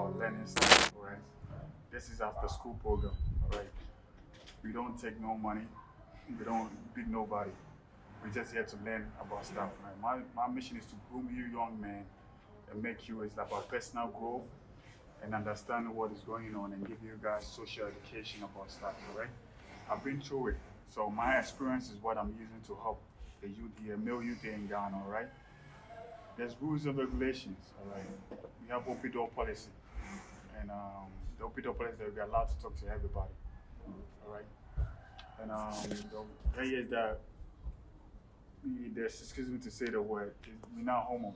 about learning stuff, right? This is after school program, right? We don't take no money. We don't beat nobody. We're just here to learn about stuff. Right? My mission is to groom you young men and make you is about personal growth and understand what is going on and give you guys social education about stuff, right? I've been through it. So my experience is what I'm using to help the youth here, male youth here in Ghana, all right? There's rules and regulations, all right? We have open door policy. And the open door policy that we're allowed to talk to everybody, all right? And the idea is that there's, excuse me to say the word, we're not homos.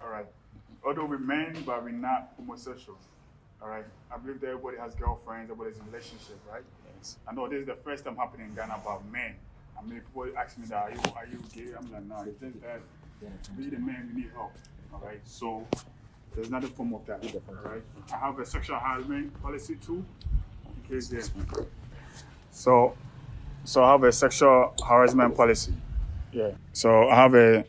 All right. Although we're men, but we're not homosexuals. All right. I believe that everybody has girlfriends, everybody's in a relationship, right? Yes. I know this is the first time happening in Ghana about men. I mean, people ask me that, are you gay? I'm like, no, it's just that we the men, we need help. All right. So there's another form of that. All right. I have a sexual harassment policy too, in case there. So I have a sexual harassment policy. Yeah. So I have a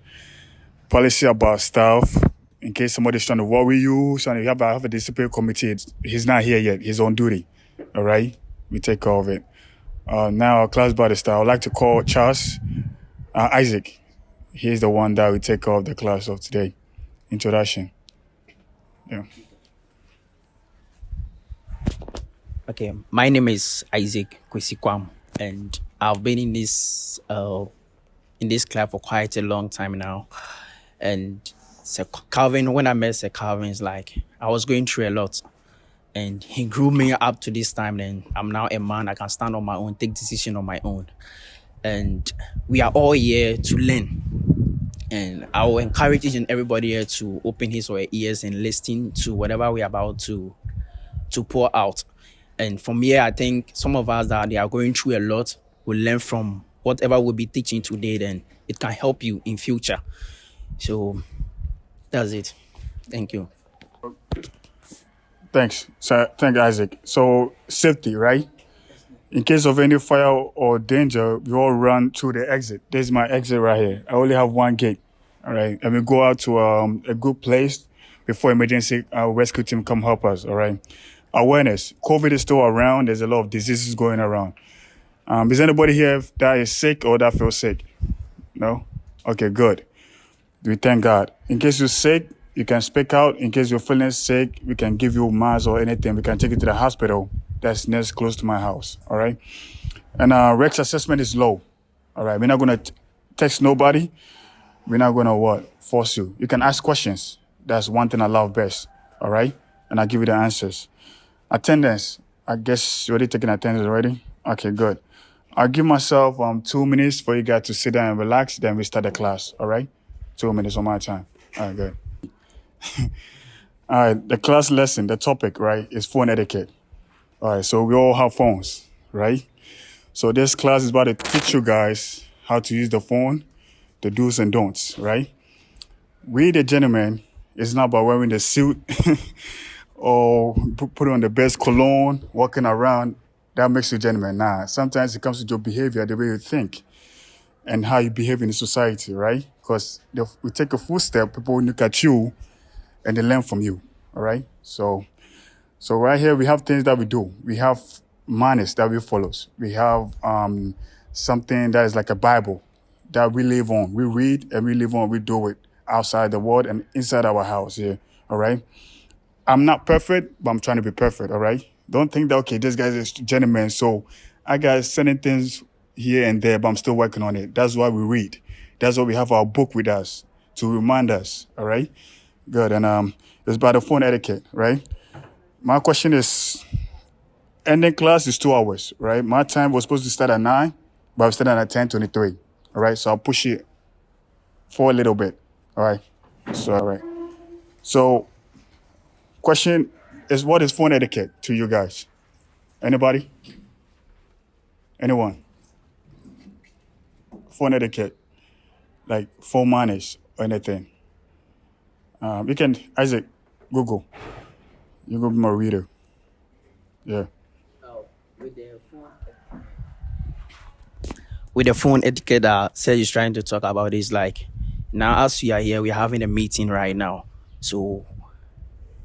policy about stuff in case somebody's trying to worry you. So I have a discipline committee. He's not here yet. He's on duty. All right. We take care of it. Now our class body style. I'd like to call Charles Isaac. He's the one that will take care of the class of today. Introduction. Yeah. Okay, my name is Isaac Kwesikwam, and I've been in this class for quite a long time now. And Sir Calvin, when I met Sir Calvin, it's like I was going through a lot, and he grew me up to this time. And I'm now a man. I can stand on my own, take decision on my own, and we are all here to learn. And I will encourage each and everybody here to open his or her ears and listen to whatever we are about to pour out. And from here, I think some of us that they are going through a lot will learn from whatever we'll be teaching today. Then it can help you in future. So that's it. Thank you. Thanks. So, thank you, Isaac. So safety, right? In case of any fire or danger, we all run through the exit. This is my exit right here. I only have one gate. All right. And we go out to a good place before emergency rescue team come help us. All right. Awareness. COVID is still around. There's a lot of diseases going around. Is anybody here that is sick or that feels sick? No? Okay, good. We thank God. In case you're sick, you can speak out. In case you're feeling sick, we can give you masks or anything. We can take you to the hospital that's next close to my house. All right? And Rex assessment is low. All right? We're not going to text nobody. We're not going to force you. You can ask questions. That's one thing I love best. All right? And I'll give you the answers. Attendance. I guess you're already taking attendance already? Okay, good. I'll give myself 2 minutes for you guys to sit down and relax. Then we start the class. All right? 2 minutes on my time. All right, good. All right, the class lesson, the topic, right, is phone etiquette. All right, so we all have phones, right? So this class is about to teach you guys how to use the phone, the do's and don'ts, right? We, the gentlemen, it's not about wearing the suit or put on the best cologne, walking around. That makes you a gentleman. Nah, sometimes it comes to your behavior, the way you think, and how you behave in the society, right? Because we take a full step, people will look at you and they learn from you, all right? So right here, we have things that we do. We have manners that we follow. We have something that is like a Bible that we live on. We read and we live on. We do it outside the world and inside our house here, all right? I'm not perfect, but I'm trying to be perfect, all right? Don't think that, okay, this guy's a gentleman, so I got certain things here and there, but I'm still working on it. That's why we read. That's why we have our book with us to remind us, all right? Good, and it's about the phone etiquette, right? My question is, ending class is 2 hours, right? My time was supposed to start at 9, but I'm starting at 10:23, all right? So I'll push it for a little bit, all right? So, all right. So, question is, what is phone etiquette to you guys? Anybody? Anyone? Phone etiquette, like phone manners or anything. You can, Isaac, Google. You go be my reader. Yeah. With the phone etiquette that Serge is trying to talk about is like, now as we are here, we're having a meeting right now. So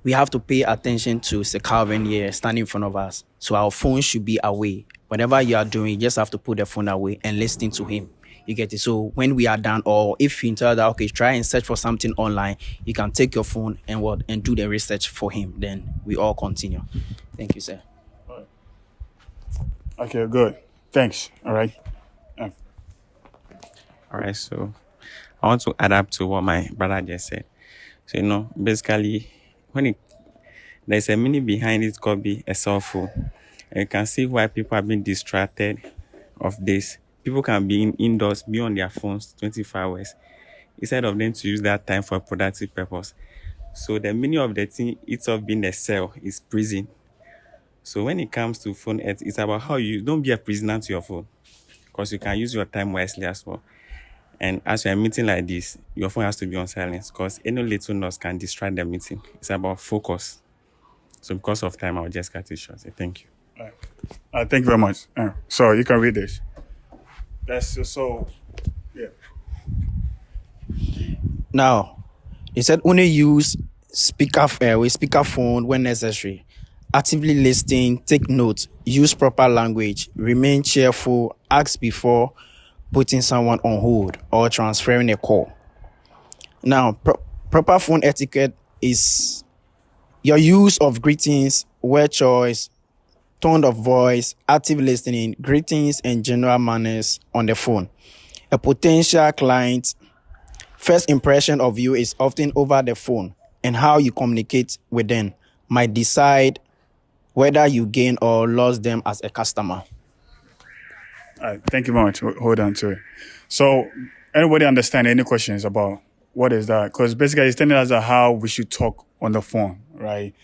we have to pay attention to Sir Calvin here standing in front of us. So our phone should be away. Whatever you are doing, you just have to put the phone away and listen to him. You get it? So when we are done, or if you tell that, okay, try and search for something online, you can take your phone and do the research for him. Then we all continue. Thank you, sir. Okay, good. Thanks. All right. All right, so I want to adapt to what my brother just said. So, basically, there's a meaning behind it called be a cell phone. And you can see why people have been distracted of this. People can be indoors, be on their phones 24 hours, instead of them to use that time for a productive purpose. So the meaning of the thing itself being a cell is prison. So when it comes to phone, it's about how you don't be a prisoner to your phone, because you can use your time wisely as well. And as you're meeting like this, your phone has to be on silence, because any little noise can distract the meeting. It's about focus. So because of time, I'll just cut it short. So thank you. Thank you very much. So you can read this. That's so. Yeah. Now, he said only use speakerphone when necessary. Actively listen, take notes, use proper language, remain cheerful, ask before putting someone on hold or transferring a call. Now, proper phone etiquette is your use of greetings, word choice, tone of voice, active listening, greetings, and general manners on the phone. A potential client first impression of you is often over the phone, and how you communicate with them might decide whether you gain or lose them as a customer. All right. Thank you very much. Hold on to it. So, anybody understand any questions about what is that? Because basically, it's telling us how we should talk on the phone, right?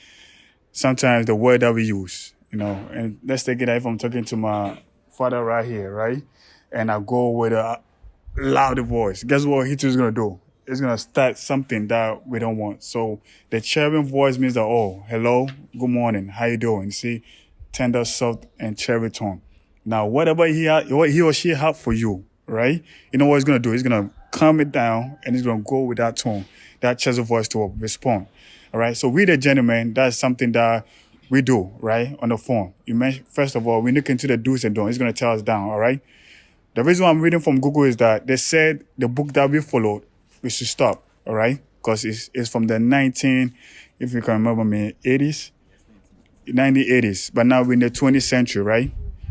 Sometimes the word that we use, and let's take it if I'm talking to my father right here, right? And I go with a loud voice. Guess what he too is going to do? It's going to start something that we don't want. So the cheering voice means that, oh, hello, good morning, how you doing? See, tender, soft, and cherry tone. Now, whatever what he or she have for you, right? You know what he's going to do? He's going to calm it down, and he's going to go with that tone, that cheery voice to respond. All right? So we, the gentlemen, that's something that we do, right, on the phone. You mentioned, first of all, we look into the do's and don'ts. He's going to tell us down, all right? The reason why I'm reading from Google is that they said the book that we followed, we should stop, all right? Because it's from the if you can remember me, 1980s. But now we're in the 20th century, right?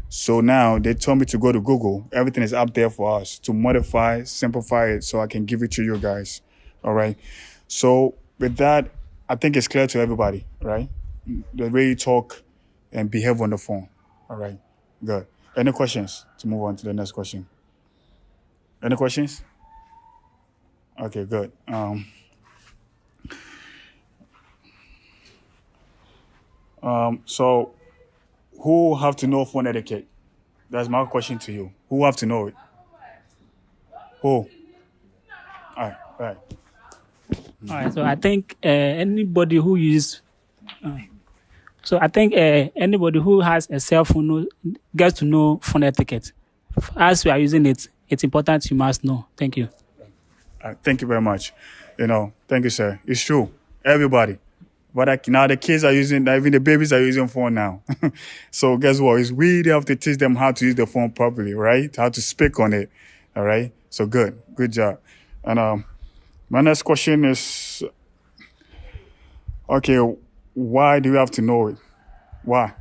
So now they told me to go to Google. Everything is up there for us to modify, simplify it so I can give it to you guys, all right? So with that, I think it's clear to everybody, right? The way you talk and behave on the phone, all right? Good. Any questions to move on to the next question? Any questions? Okay, good. So who have to know phone etiquette? That's my question to you. Who have to know it? Who? All right, all right. All right, so I think anybody who uses, so I think anybody who has a cell phone gets to know phone etiquette. As we are using it, it's important you must know. Thank you. Thank you very much. Thank you, sir. It's true. Everybody. But now the kids are using, even the babies are using phone now. So guess what? It's we have to teach them how to use the phone properly, right? How to speak on it. All right? So good job. And my next question is, okay, why do you have to know it? Why?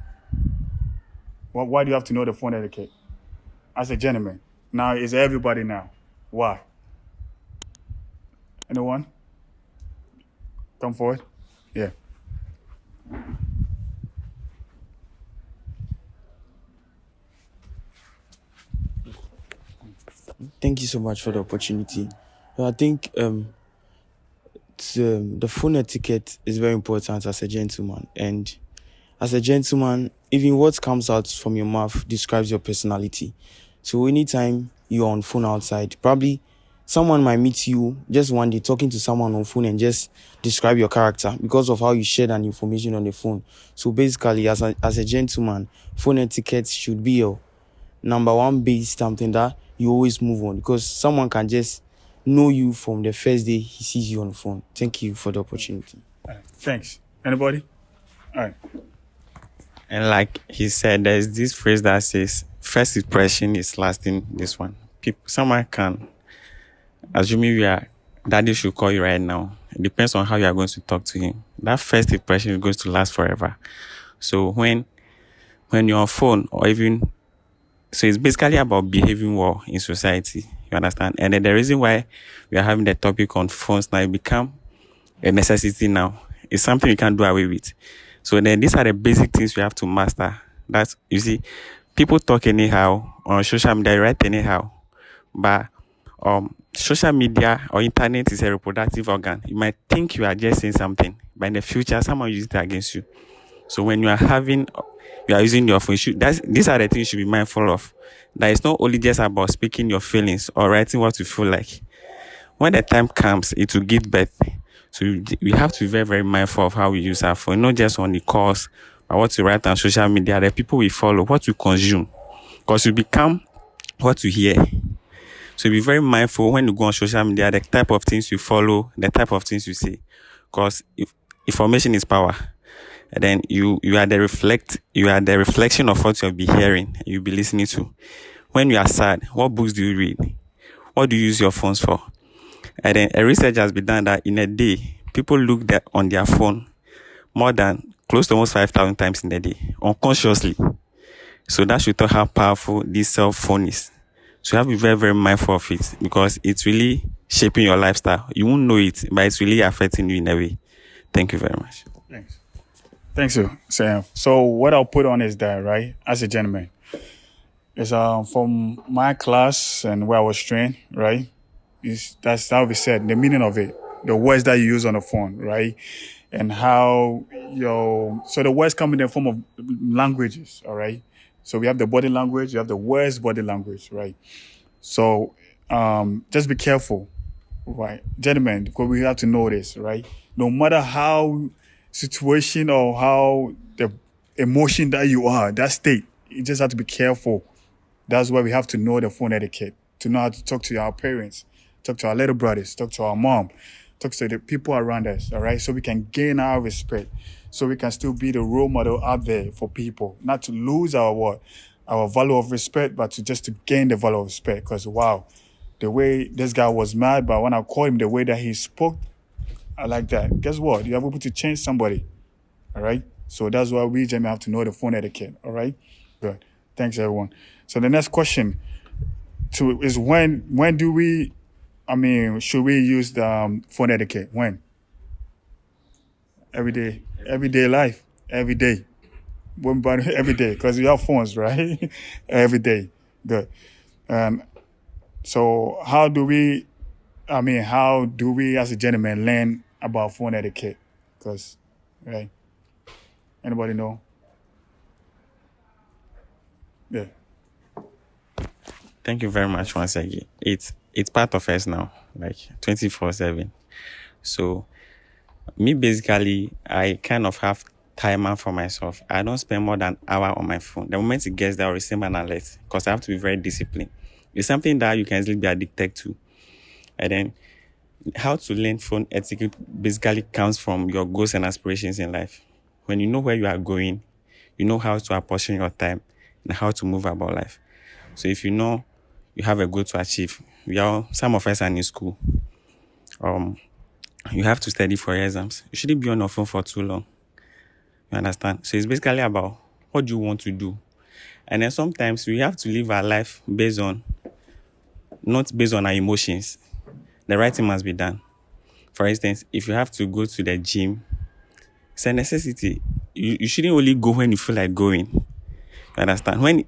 Why do you have to know the phone etiquette? As a gentleman. Now it's everybody now. Why? Anyone? Come forward. Yeah. Thank you so much for the opportunity. I think the phone etiquette is very important as a gentleman. And as a gentleman, even what comes out from your mouth describes your personality. So anytime you're on phone outside, probably someone might meet you just one day talking to someone on phone and just describe your character because of how you shared an information on the phone. So basically, as a gentleman, phone etiquette should be your number one base, something that you always move on, because someone can just know you from the first day he sees you on the phone. Thank you for the opportunity. Thanks. Anybody? All right. And like he said, there's this phrase that says, first impression is lasting this one. People, someone can, assuming you are, daddy should call you right now. It depends on how you are going to talk to him. That first impression is going to last forever. So when you're on phone or even, so it's basically about behaving well in society. You understand? And then the reason why we are having the topic on phones now, it become a necessity now. It's something you can't do away with. So then these are the basic things you have to master. That's, you see, people talk anyhow on social media, write anyhow. But social media or internet is a reproductive organ. You might think you are just saying something, but in the future, someone uses it against you. So when you are using your phone, these are the things you should be mindful of. That it's not only just about speaking your feelings or writing what you feel like. When the time comes, it will give birth. So we have to be very, very mindful of how we use our phone, not just on the calls, but what you write on social media, the people we follow, what you consume. Because you become what you hear. So be very mindful when you go on social media, the type of things you follow, the type of things you say. Because if information is power. And then you are the reflection of what you'll be hearing, you'll be listening to. When you are sad, what books do you read? What do you use your phones for? And then a research has been done that in a day, people look on their phone more than close to almost 5,000 times in a day, unconsciously. So that should tell how powerful this cell phone is. So you have to be very, very mindful of it because it's really shaping your lifestyle. You won't know it, but it's really affecting you in a way. Thank you very much. Thanks you, Sam. So what I'll put on is that, right, as a gentleman, is from my class and where I was trained, right? That's how we said the meaning of it, the words that you use on the phone, right? And how so the words come in the form of languages, all right? So we have the body language, you have the words body language, right? So just be careful, right? Gentlemen, because we have to know this, right? No matter how situation or how the emotion that you are, that state, you just have to be careful. That's why we have to know the phone etiquette, to know how to talk to our parents, talk to our little brothers, talk to our mom, talk to the people around us, all right? So we can gain our respect, so we can still be the role model out there for people, not to lose our value of respect, but to gain the value of respect. Because wow, the way this guy was mad, but when I called him, the way that he spoke, I like that. Guess what? You're able to change somebody, all right? So that's why we generally have to know the phone etiquette, all right? Good. Thanks, everyone. So the next question is when do we, should we use the phone etiquette? When? Every day life, every day. Every day, because we have phones, right? Every day. Good. So how do we as a gentleman learn about phone etiquette? Because, right? Anybody know? Yeah. Thank you very much once again. It's part of us now, like 24/7. So me basically, I kind of have timer for myself. I don't spend more than an hour on my phone. The moment it gets there, I'll receive an alert because I have to be very disciplined. It's something that you can easily be addicted to. And then how to learn phone etiquette basically comes from your goals and aspirations in life. When you know where you are going, you know how to apportion your time and how to move about life. So if you know you have a goal to achieve, some of us are in school. You have to study for your exams. You shouldn't be on your phone for too long. You understand? So it's basically about what do you want to do. And then sometimes we have to live our life not based on our emotions. The right thing must be done. For instance, if you have to go to the gym, it's a necessity. You shouldn't only go when you feel like going. You understand? When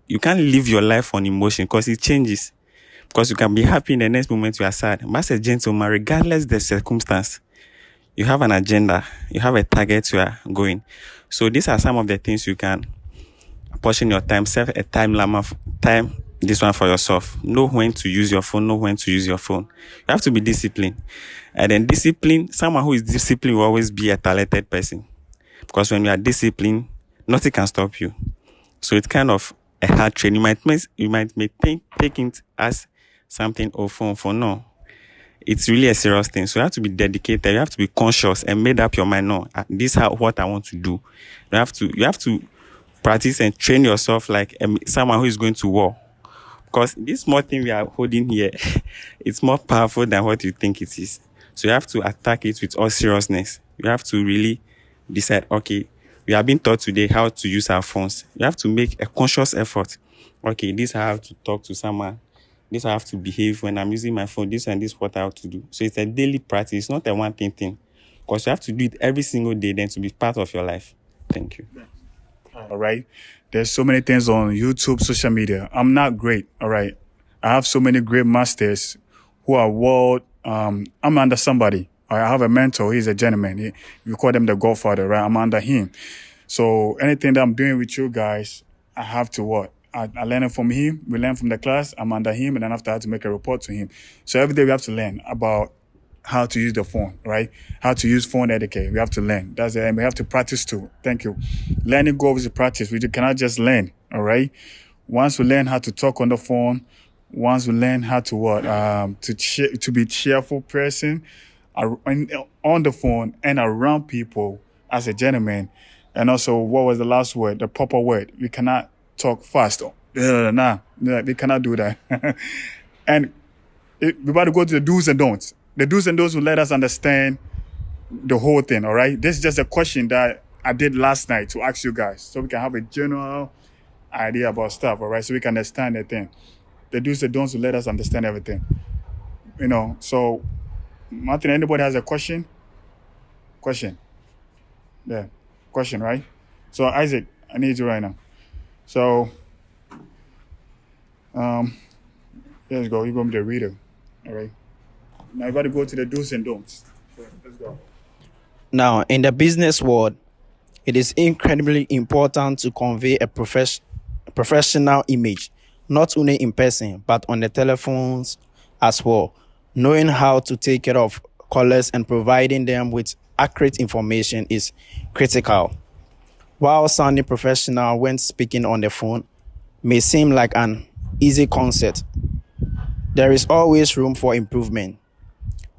you can't live your life on emotion because it changes. Because you can be happy in the next moment you are sad. But as a gentleman, regardless the circumstance, you have an agenda, you have a target you are going. So these are some of the things you can portion your time, set a time limit, this one for yourself. Know when to use your phone, know when to use your phone. You have to be disciplined. And then someone who is disciplined will always be a talented person. Because when you are disciplined, nothing can stop you. So it's kind of a hard trade. You might take it as something phone for no. it's really a serious thing. So you have to be dedicated. You have to be conscious and made up your mind. No, this is what I want to do. You have to practice and train yourself like someone who is going to war. Because this small thing we are holding here, it's more powerful than what you think it is. So you have to attack it with all seriousness. You have to really decide, okay, we have been taught today how to use our phones. You have to make a conscious effort. Okay, this I have to talk to someone. This I have to behave when I'm using my phone. This and this what I have to do. So it's a daily practice. It's not a one-thing thing. Because you have to do it every single day then to be part of your life. Thank you. All right. There's so many things on YouTube, social media. I'm not great. All right. I have so many great masters who are I'm under somebody. I have a mentor. He's a gentleman. We call him the Godfather, right? I'm under him. So anything that I'm doing with you guys, I have to what? I learn it from him. We learn from the class. I'm under him, and then after I have to make a report to him. So every day we have to learn about how to use the phone, right? How to use phone etiquette. We have to learn. That's it. And we have to practice too. Thank you. Learning goes with practice. We cannot just learn, all right? Once we learn how to talk on the phone, once we learn how to what, to be cheerful person on the phone and around people as a gentleman. And also, what was the last word? The proper word. We cannot talk fast. Nah, we cannot do that. And we about to go to the do's and don'ts. The do's and don'ts will let us understand the whole thing, all right? This is just a question that I did last night to ask you guys so we can have a general idea about stuff, all right? So we can understand the thing. The do's and don'ts will let us understand everything. So, Martin, anybody has a question? Question? Yeah, question, right? So, Isaac, I need you right now. So, let's go. You're going to be the reader, all right? Now you got to go to the do's and don'ts. So let's go. Now, in the business world, it is incredibly important to convey a professional image, not only in person, but on the telephones as well. Knowing how to take care of callers and providing them with accurate information is critical. While sounding professional when speaking on the phone may seem like an easy concept, there is always room for improvement.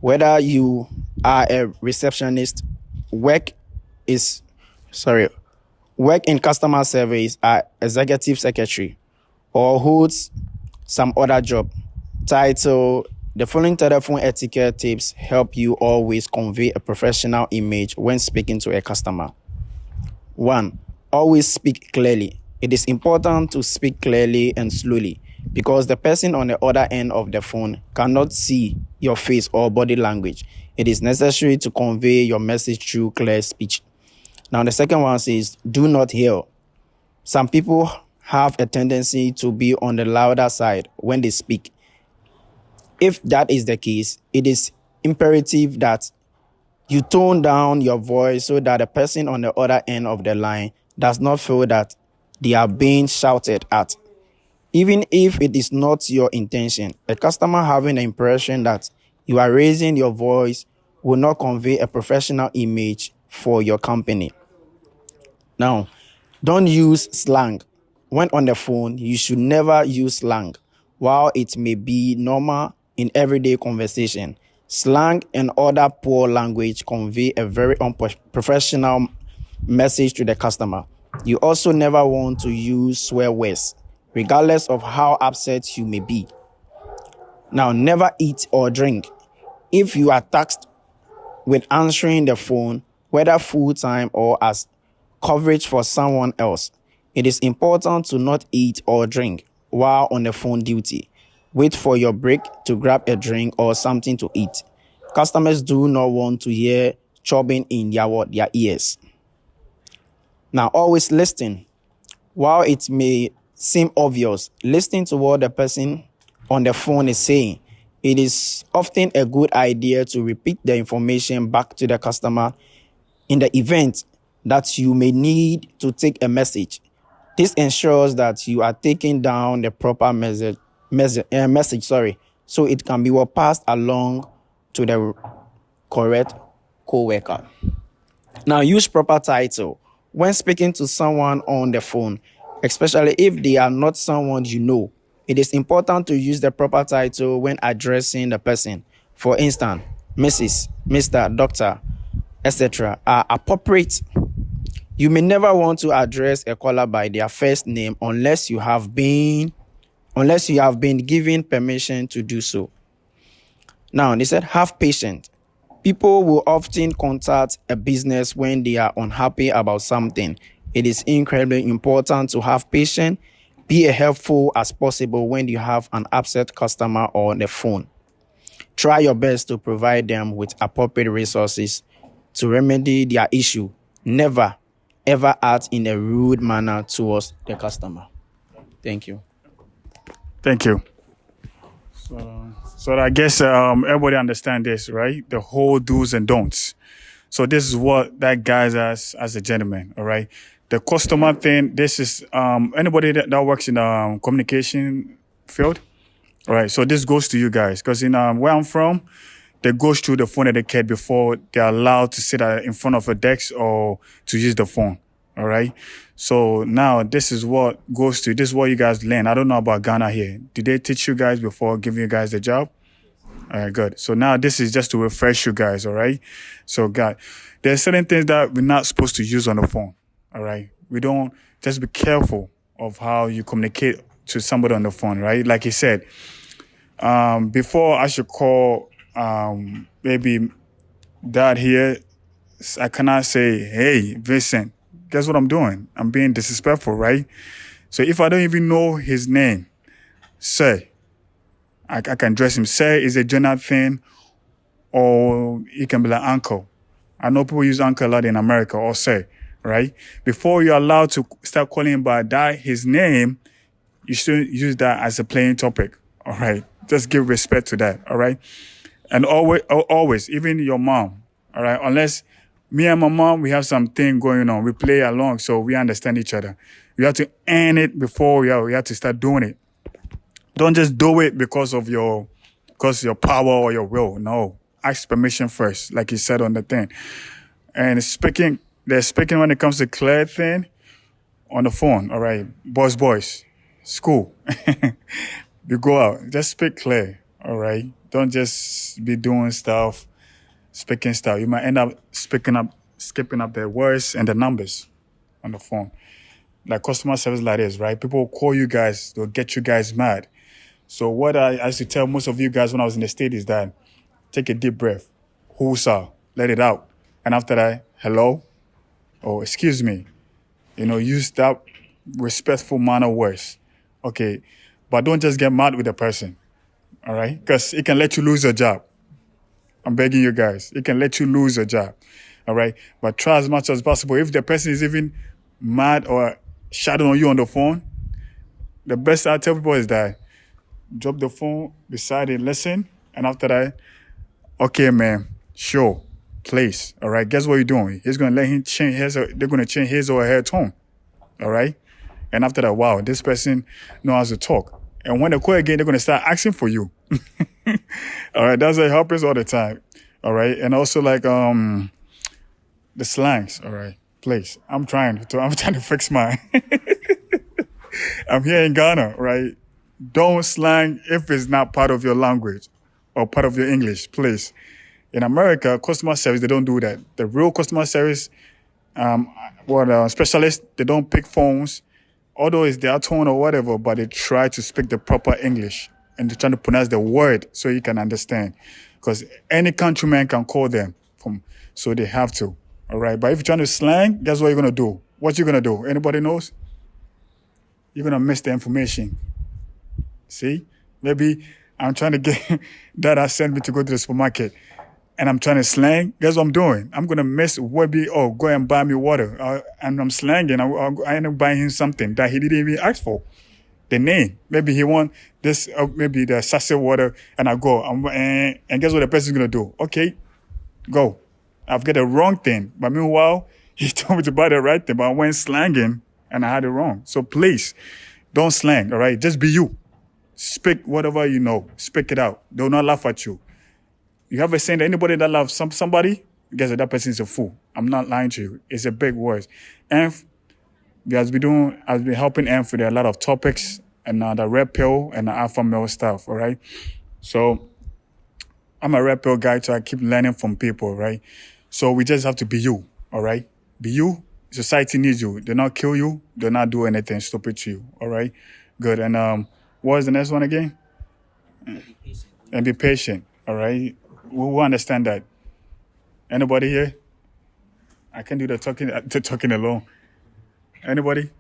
Whether you are a receptionist, work in customer service, are executive secretary, or holds some other job title, the following telephone etiquette tips help you always convey a professional image when speaking to a customer. 1. Always speak clearly. It is important to speak clearly and slowly because the person on the other end of the phone cannot see your face or body language. It is necessary to convey your message through clear speech. Now, the second one says, do not yell. Some people have a tendency to be on the louder side when they speak. If that is the case, it is imperative that you tone down your voice so that the person on the other end of the line does not feel that they are being shouted at. Even if it is not your intention, a customer having the impression that you are raising your voice will not convey a professional image for your company. Now, don't use slang. When on the phone, you should never use slang. While it may be normal in everyday conversation, slang and other poor language convey a very unprofessional message to the customer. You also never want to use swear words, regardless of how upset you may be. Now, never eat or drink. If you are tasked with answering the phone, whether full-time or as coverage for someone else, it is important to not eat or drink while on the phone duty. Wait for your break to grab a drink or something to eat. Customers do not want to hear chopping in their ears. Now, always listen. While it may seem obvious, listening to what the person on the phone is saying, it is often a good idea to repeat the information back to the customer in the event that you may need to take a message. This ensures that you are taking down the proper message, so it can be passed along to the correct co-worker. Now, use proper title. When speaking to someone on the phone, especially if they are not someone you know, it is important to use the proper title when addressing the person. For instance, Mrs., Mr., Doctor, etc., are appropriate. You may never want to address a caller by their first name unless you have been given permission to do so. Now, they said, have patience. People will often contact a business when they are unhappy about something. It is incredibly important to have patience. Be as helpful as possible when you have an upset customer on the phone. Try your best to provide them with appropriate resources to remedy their issue. Never, ever act in a rude manner towards the customer. Thank you. Thank you. So I guess everybody understand this, right? The whole do's and don'ts. So this is what that guys as a gentleman, all right? The customer thing, this is anybody that works in communication field, all right? So this goes to you guys because in where I'm from, they go through the phone etiquette before they're allowed to sit in front of a desk or to use the phone, all right? So now this is what this is what you guys learn. I don't know about Ghana here. Did they teach you guys before giving you guys the job? All right, good. So now this is just to refresh you guys, all right? So, God, there's certain things that we're not supposed to use on the phone, all right? We don't, just be careful of how you communicate to somebody on the phone, right? Like he said, before I should call maybe dad here, I cannot say, hey, Vincent, guess what I'm doing? I'm being disrespectful, right? So if I don't even know his name, say, I can address him. Sir is a general thing, or it can be like uncle. I know people use uncle a lot in America, or sir, right? Before you're allowed to start calling him by that, his name, you should use that as a playing topic, all right? Just give respect to that, all right? And always, even your mom, all right? Unless me and my mom, we have something going on. We play along, so we understand each other. We have to earn it before we have to start doing it. Don't just do it because of your power or your will. No, ask permission first, like he said on the thing. And they're speaking when it comes to clear thing on the phone. All right, boys, school. You go out, just speak clear. All right, don't just be doing stuff, speaking stuff. You might end up skipping up the words and the numbers on the phone. Like customer service like this, right? People will call you guys, they'll get you guys mad. So what I used to tell most of you guys when I was in the States is that take a deep breath, whoosah, let it out. And after that, hello, or excuse me, use that respectful manner words. Okay, but don't just get mad with the person, all right? Because it can let you lose your job. I'm begging you guys, it can let you lose your job, all right? But try as much as possible. If the person is even mad or shouting on you on the phone, the best I tell people is that drop the phone beside it, listen, and after that, okay, man, sure, please, all right, guess what you're doing? He's going to let him they're going to change his or her tone, all right? And after that, wow, this person knows how to talk. And when they call again, they're going to start asking for you. All right, that's what happens all the time, all right? And also like the slangs, all right, please, I'm trying to fix mine. I'm here in Ghana, right? Don't slang if it's not part of your language or part of your English, please. In America, customer service, they don't do that. The real customer service, specialists, they don't pick phones, although it's their tone or whatever, but they try to speak the proper English and they're trying to pronounce the word so you can understand. Because any countryman can call them, so they have to, all right? But if you're trying to slang, guess what you're going to do? What you're going to do? Anybody knows? You're going to miss the information. See, maybe I'm trying to get Dad sent me to go to the supermarket and I'm trying to slang. Guess what I'm doing? I'm going to miss go and buy me water. And I'm slanging. I end up buying him something that he didn't even ask for. The name. Maybe he want this, maybe the sachet water, and I go. And guess what the person's going to do? Okay, go. I've got the wrong thing. But meanwhile, he told me to buy the right thing, but I went slanging and I had it wrong. So please, don't slang, all right? Just be you. Speak whatever you know. Speak it out. They will not laugh at you. You have a saying that anybody that loves somebody, guess that person is a fool. I'm not lying to you. It's a big word. And I've been helping Enf with a lot of topics and the red pill and the alpha male stuff, all right? So I'm a red pill guy, so I keep learning from people, right? So we just have to be you, all right? Be you. Society needs you. They'll not kill you. They'll not do anything stupid to you, all right? Good. And what was the next one again? And be patient, all right? We understand that. Anybody here? I can do the talking alone. Anybody?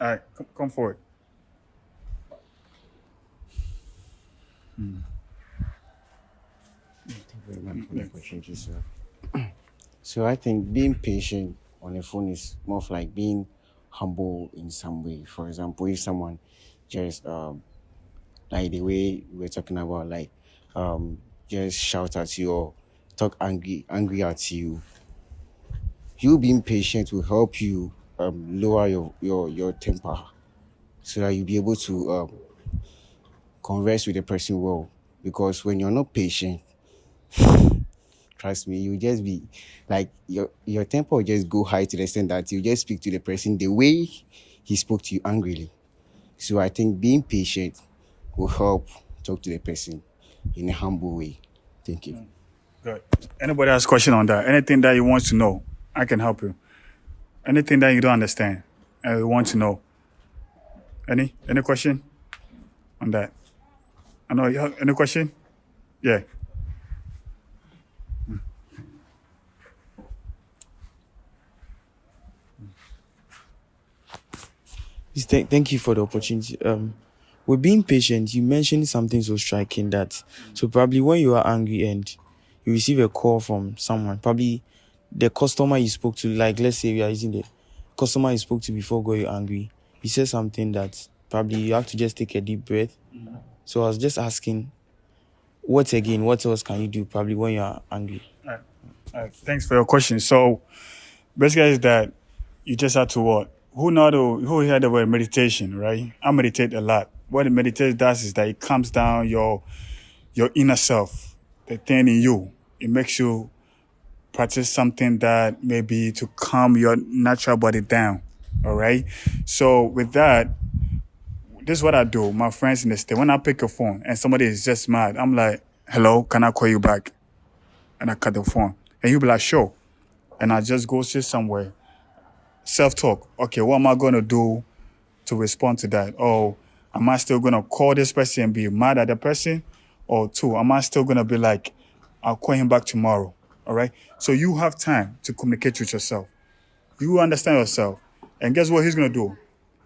All right, come forward. Very much for the opportunity, sir. So I think being patient on the phone is more of like being humble in some way. For example, if someone just like the way we were talking about, like just shout at you or talk angry at you, you being patient will help you lower your temper so that you'll be able to converse with the person well. Because when you're not patient, trust me, you just be like your temper will just go high to the extent that you just speak to the person the way he spoke to you angrily. So I think being patient will help talk to the person in a humble way. Thank you. Good. Anybody has a question on that? Anything that you want to know, I can help you. Anything that you don't understand and you want to know. Any question on that? I know you have any question? Yeah. Thank you for the opportunity. With being patient, you mentioned something so striking that so probably when you are angry and you receive a call from someone, probably the customer you spoke to, like let's say we are using the customer you spoke to before got you angry, he said something that probably you have to just take a deep breath. So I was just asking, what else can you do probably when you are angry? All right. Thanks for your question. So basically is that you just have to what? Who heard the word meditation, right? I meditate a lot. What meditation does is that it calms down your inner self, the thing in you. It makes you practice something that maybe to calm your natural body down. All right. So with that, this is what I do. My friends in the state, when I pick a phone and somebody is just mad, I'm like, hello, can I call you back? And I cut the phone. And you'll be like, sure. And I just go sit somewhere. Self-talk. Okay, what am I going to do to respond to that? Oh, am I still going to call this person and be mad at the person? Or two, am I still going to be like, I'll call him back tomorrow? All right? So you have time to communicate with yourself. You understand yourself. And guess what he's going to do?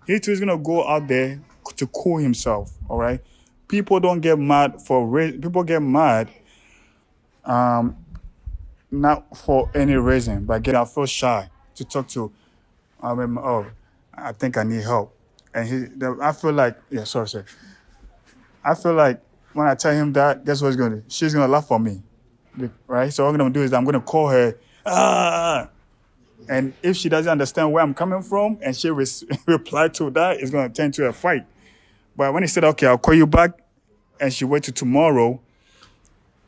He too is going to go out there to cool himself. All right? People don't get mad people get mad not for any reason, but I feel shy to talk to. I think I need help. And I feel like, yeah, sorry, sir. I feel like when I tell him that, guess what she's going to laugh at me, right? So what I'm going to do is I'm going to call her, and if she doesn't understand where I'm coming from and she reply to that, it's going to turn to a fight. But when he said, okay, I'll call you back, and she wait till tomorrow,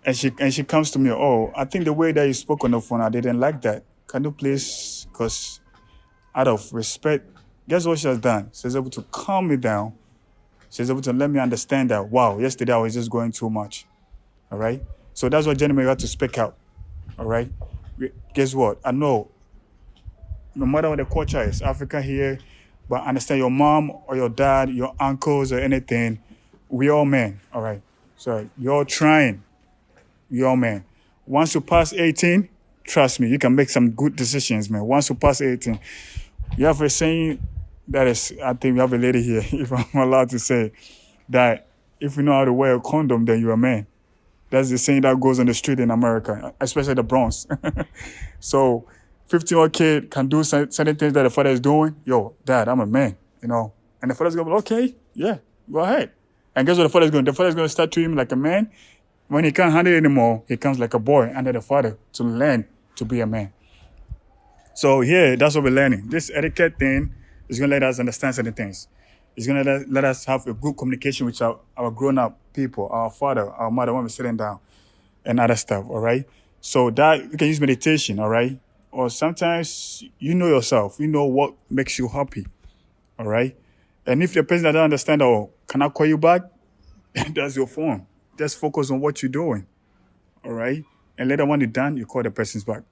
and she comes to me, oh, I think the way that you spoke on the phone, I didn't like that. Can you please, because out of respect, guess what she has done? She's able to calm me down. She's able to let me understand that, wow, yesterday I was just going too much. All right? So that's what gentlemen, you have to speak out. All right? Guess what? I know, no matter what the culture is, Africa here, but understand your mom or your dad, your uncles or anything, we all men. All right? So you're trying. We all men. Once you pass 18, trust me, you can make some good decisions, man. Once you pass 18, you have a saying that is, I think we have a lady here, if I'm allowed to say, that if you know how to wear a condom, then you're a man. That's the saying that goes on the street in America, especially the Bronx. So 15-year-old kid can do certain things that the father is doing. Yo, dad, I'm a man, you know. And the father's going to be, okay, yeah, go ahead. And guess what the father's going to do? The father's going to start treating him like a man. When he can't handle it anymore, he comes like a boy under the father to learn to be a man. So here, that's what we're learning. This etiquette thing is going to let us understand certain things. It's going to let us have a good communication with our grown-up people, our father, our mother, when we're sitting down, and other stuff, all right? So that, you can use meditation, all right? Or sometimes you know yourself. You know what makes you happy, all right? And if the person doesn't understand, oh, can I call you back? That's your phone. Just focus on what you're doing, all right? And later when you're done, you call the person's back,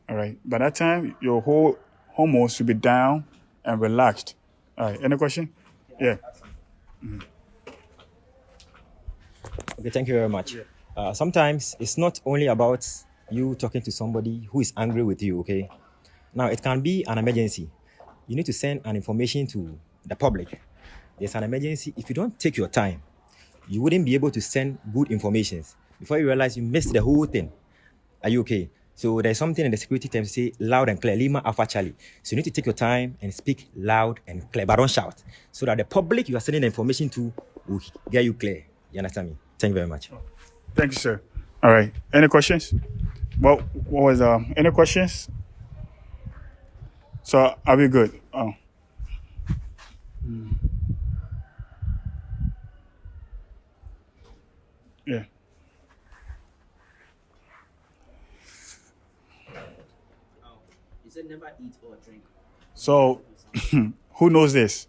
all right? By that time, your whole hormones should be down and relaxed. All right, any question? Yeah. Okay, thank you very much. Sometimes it's not only about you talking to somebody who is angry with you, okay? Now, it can be an emergency. You need to send an information to the public. There's an emergency. If you don't take your time, you wouldn't be able to send good informations. Before you realize you missed the whole thing. Are you okay? So there's something in the security terms say loud and clear, Lima Alpha Charlie. So you need to take your time and speak loud and clear, but don't shout. So that the public you are sending the information to will get you clear. You understand me? Thank you very much. Thank you, sir. All right, any questions? What was, any questions? So are we good? Oh. Yeah. You said never eat or drink. So who knows this?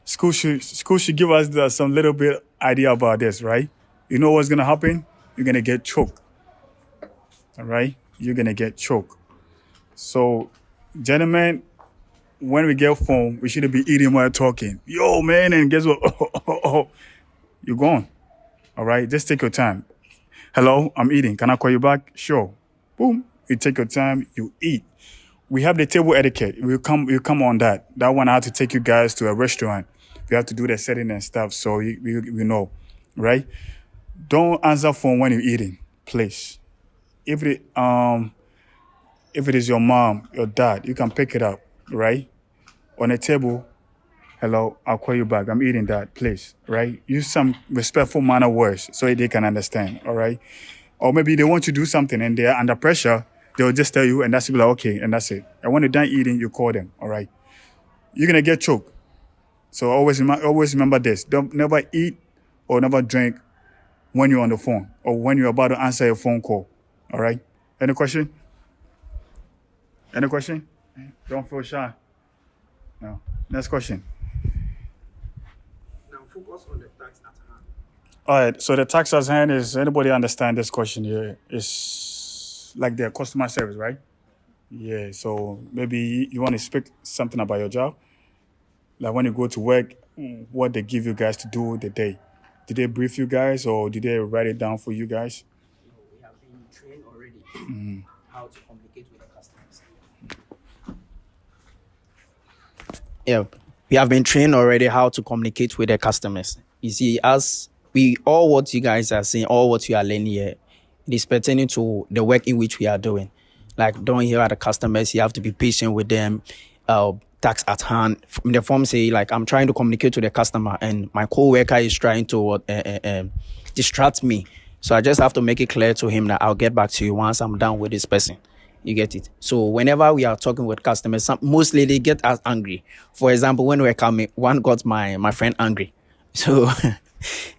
School should give us some little bit idea about this, right? You know what's gonna happen? You're gonna get choked. All right? You're gonna get choked. So, gentlemen, when we get phone, we shouldn't be eating while talking. Yo, man, and guess what? You're gone. All right? Just take your time. Hello, I'm eating. Can I call you back? Sure. Boom. You take your time, you eat. We have the table etiquette. We'll come on that. That one I have to take you guys to a restaurant. We have to do the setting and stuff, so we know, right? Don't answer phone when you're eating, please. If it is your mom, your dad, you can pick it up, right? On the table, hello, I'll call you back. I'm eating that, please, right? Use some respectful manner words so they can understand, all right? Or maybe they want you to do something and they're under pressure, they'll just tell you and that's be like, okay, and that's it. And when you're done eating, you call them, all right? You're gonna get choked. So always remember this. Don't never eat or never drink when you're on the phone or when you're about to answer a phone call, all right? Any question? Any question? Don't feel shy. No. Next question. Now focus on the tax at hand. All right. So the tax at hand is, anybody understand this question here? It's like their customer service, right? Yeah. So maybe you want to speak something about your job. Like when you go to work, what they give you guys to do the day. Did they brief you guys or did they write it down for you guys? We have been trained already how to communicate with the customers. Yeah, we have been trained already how to communicate with the customers. You see, as we all what you guys are saying, all what you are learning here, it is pertaining to the work in which we are doing. Like don't hear the customers, you have to be patient with them. Tax at hand. In the form say like I'm trying to communicate to the customer and my co-worker is trying to distract me. So I just have to make it clear to him that I'll get back to you once I'm done with this person. You get it? So whenever we are talking with customers, mostly they get us angry. For example, when we're coming, one got my friend angry. So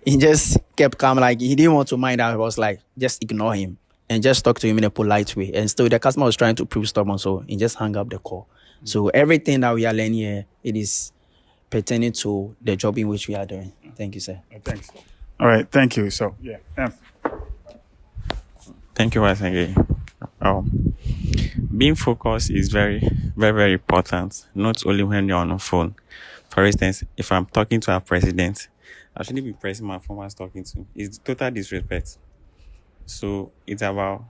he just kept calm, like he didn't want to mind. I was like, just ignore him and just talk to him in a polite way. And still the customer was trying to prove stubborn, so he just hung up the call. So everything that we are learning here, it is pertaining to the job in which we are doing. Thank you, sir. Thanks. All right, thank you. So yeah. Thank you once again. Being focused is very, very, very important, not only when you're on a phone. For instance, if I'm talking to our president, I shouldn't be pressing my phone while I'm talking to him. It's total disrespect. So it's about,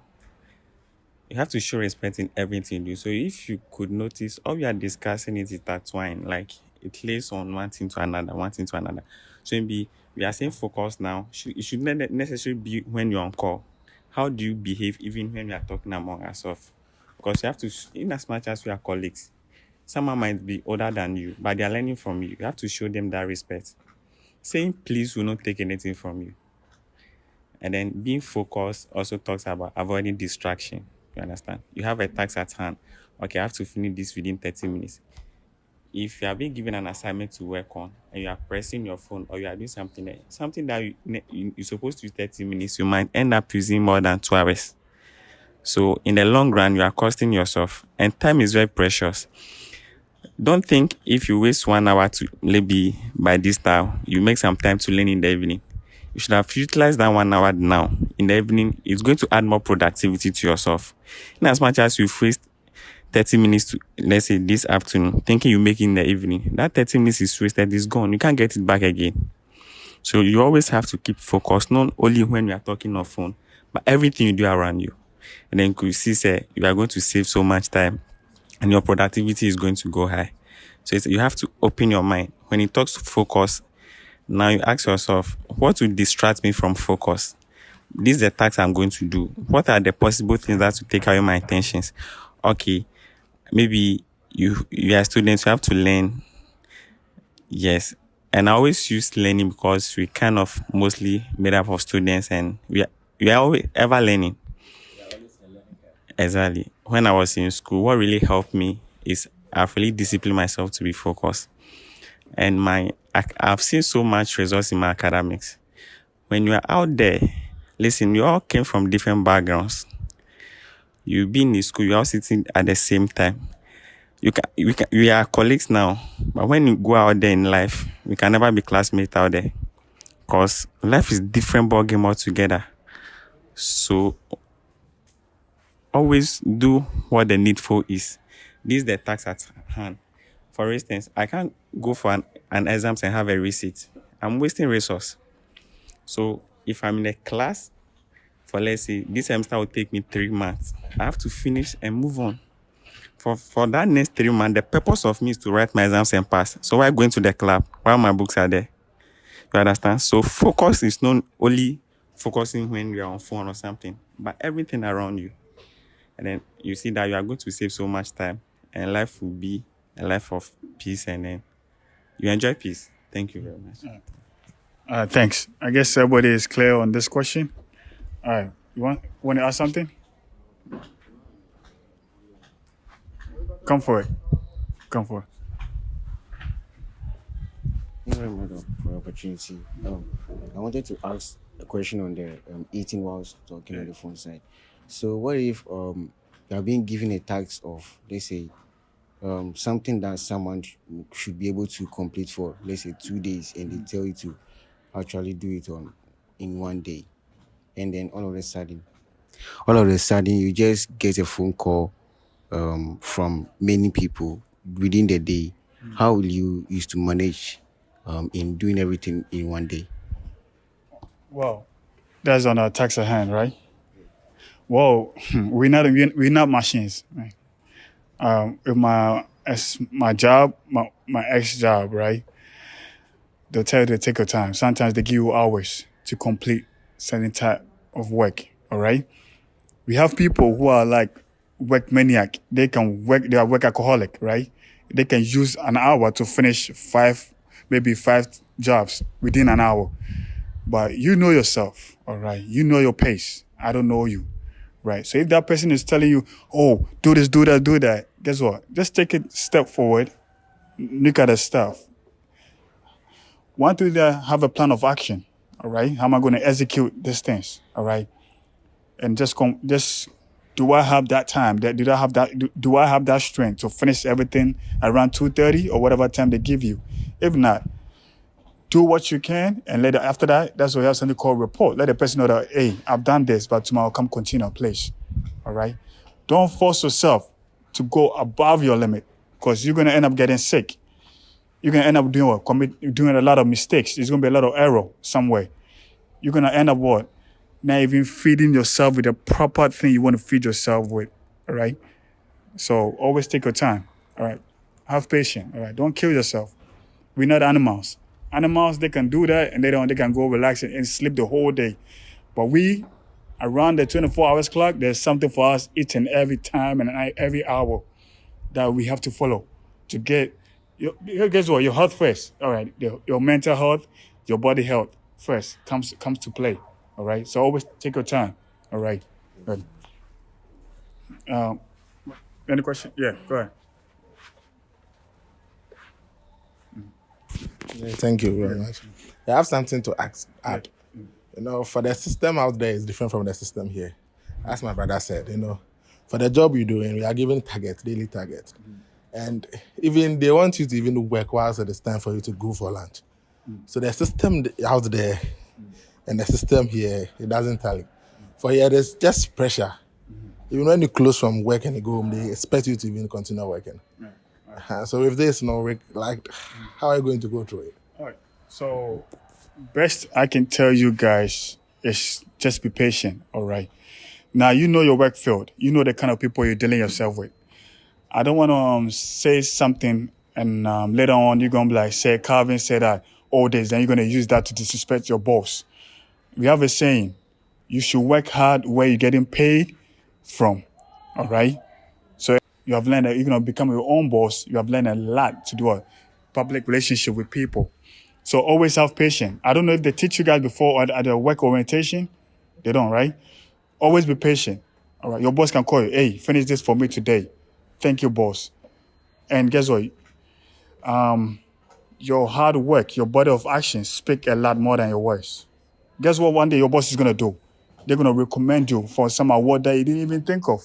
you have to show respect in everything you do. So if you could notice, all we are discussing is intertwined, like it lays on one thing to another, one thing to another. So maybe we are saying focus now. It should not necessarily be when you're on call. How do you behave even when we are talking among ourselves? Because you have to, in as much as we are colleagues, someone might be older than you, but they are learning from you. You have to show them that respect. Saying please will not take anything from you. And then being focused also talks about avoiding distraction. You understand? You have a task at hand. Okay, I have to finish this within 30 minutes. If you are being given an assignment to work on and you are pressing your phone or you are doing something that you're supposed to use 30 minutes, you might end up using more than 2 hours. So in the long run, you are costing yourself, and time is very precious. Don't think if you waste 1 hour to maybe by this time, you make some time to learn in the evening. You should have utilized that 1 hour now in the evening, it's going to add more productivity to yourself. In as much as you waste 30 minutes to, let's say, this afternoon, thinking you make it in the evening, that 30 minutes is wasted, is gone. You can't get it back again. So you always have to keep focused, not only when you are talking on phone, but everything you do around you. And then you could see, say, you are going to save so much time and your productivity is going to go high. So you have to open your mind. When it talks to focus, now you ask yourself, what will distract me from focus? This is the task I'm going to do. What are the possible things that will take away my attentions? Okay, maybe you are students, you have to learn. Yes. And I always use learning because we kind of mostly made up of students and we are always ever learning. Exactly. When I was in school, what really helped me is I've really disciplined myself to be focused. And I've seen so much results in my academics. When you are out there, listen, we all came from different backgrounds. You be in the school, you all sitting at the same time. We are colleagues now, but when you go out there in life, we can never be classmates out there because life is different ballgame altogether. So always do what the needful is. This is the task at hand. For instance, I can't go for an exam and have a receipt. I'm wasting resource. So if I'm in a class for, let's say, this semester will take me 3 months, I have to finish and move on. For that next 3 months, the purpose of me is to write my exams and pass. So why going to the club while my books are there? You understand? So focus is not only focusing when you are on phone or something, but everything around you. And then you see that you are going to save so much time and life will be a life of peace, and then you enjoy peace. Thank you very much. Thanks. I guess everybody is clear on this question. All right. You want to ask something? Come for it. Come for it. Thank you very much for the opportunity. I wanted to ask a question on the eating whilst talking on the phone side. So, what if you are being given a task of, let's say, something that someone should be able to complete for, let's say, 2 days, and they tell you to actually do it in 1 day, and then all of a sudden, you just get a phone call from many people within the day. How will you used to manage in doing everything in 1 day? Well, that's on our tax at hand, right? Well, we're not machines. Right? If my job, my ex job, right? They'll tell you to take your time. Sometimes they give you hours to complete certain type of work. All right. We have people who are like work maniac. They can work. They are work alcoholic, right? They can use an hour to finish maybe five jobs within an hour. But you know yourself, all right? You know your pace. I don't know you, right? So if that person is telling you, oh, do this, do that, do that, guess what? Just take a step forward, look at the stuff. Want to have a plan of action, all right? How am I going to execute these things, all right? And just do I have that time? Do I have that strength to finish everything around 2:30 or whatever time they give you? If not, do what you can, and later after that, that's what you have something called report. Let the person know that, hey, I've done this, but tomorrow I'll come continue, please. All right? Don't force yourself to go above your limit because you're going to end up getting sick. You're going to end up doing a lot of mistakes. There's going to be a lot of error somewhere. You're going to end up what? Not even feeding yourself with the proper thing you want to feed yourself with. All right? So always take your time. All right? Have patience. All right? Don't kill yourself. We're not animals. Animals, they can do that and they can go relax and sleep the whole day. But we, around the 24 hours clock, there's something for us each and every time and every hour that we have to follow to get, guess what, your health first. All right, your mental health, your body health first comes to play. All right, so always take your time. All right, good. Any question? Yeah, go ahead. Yeah, thank you very much. I have something to add. You know, for the system out there is different from the system here. As my brother said, you know, for the job you're doing, we are given targets, daily targets. And even they want you to even work whilst it is time for you to go for lunch. So the system out there and the system here, it doesn't tally. For here, there's just pressure. Even when you close from work and you go home, they expect you to even continue working. So with this, like, how are you going to go through it? All right. So, best I can tell you guys is just be patient. All right. Now you know your work field. You know the kind of people you're dealing yourself with. I don't want to say something and later on you're gonna be like, say Calvin said that all this, then you're gonna use that to disrespect your boss. We have a saying: you should work hard where you're getting paid from. All right. So you have learned that you're gonna become your own boss. You have learned a lot to do a public relationship with people. So always have patience. I don't know if they teach you guys before at the work orientation. They don't, right? Always be patient. All right. Your boss can call you, hey, finish this for me today. Thank you, boss. And guess what? Your hard work, your body of action speak a lot more than your words. Guess what one day your boss is gonna do? They're gonna recommend you for some award that you didn't even think of.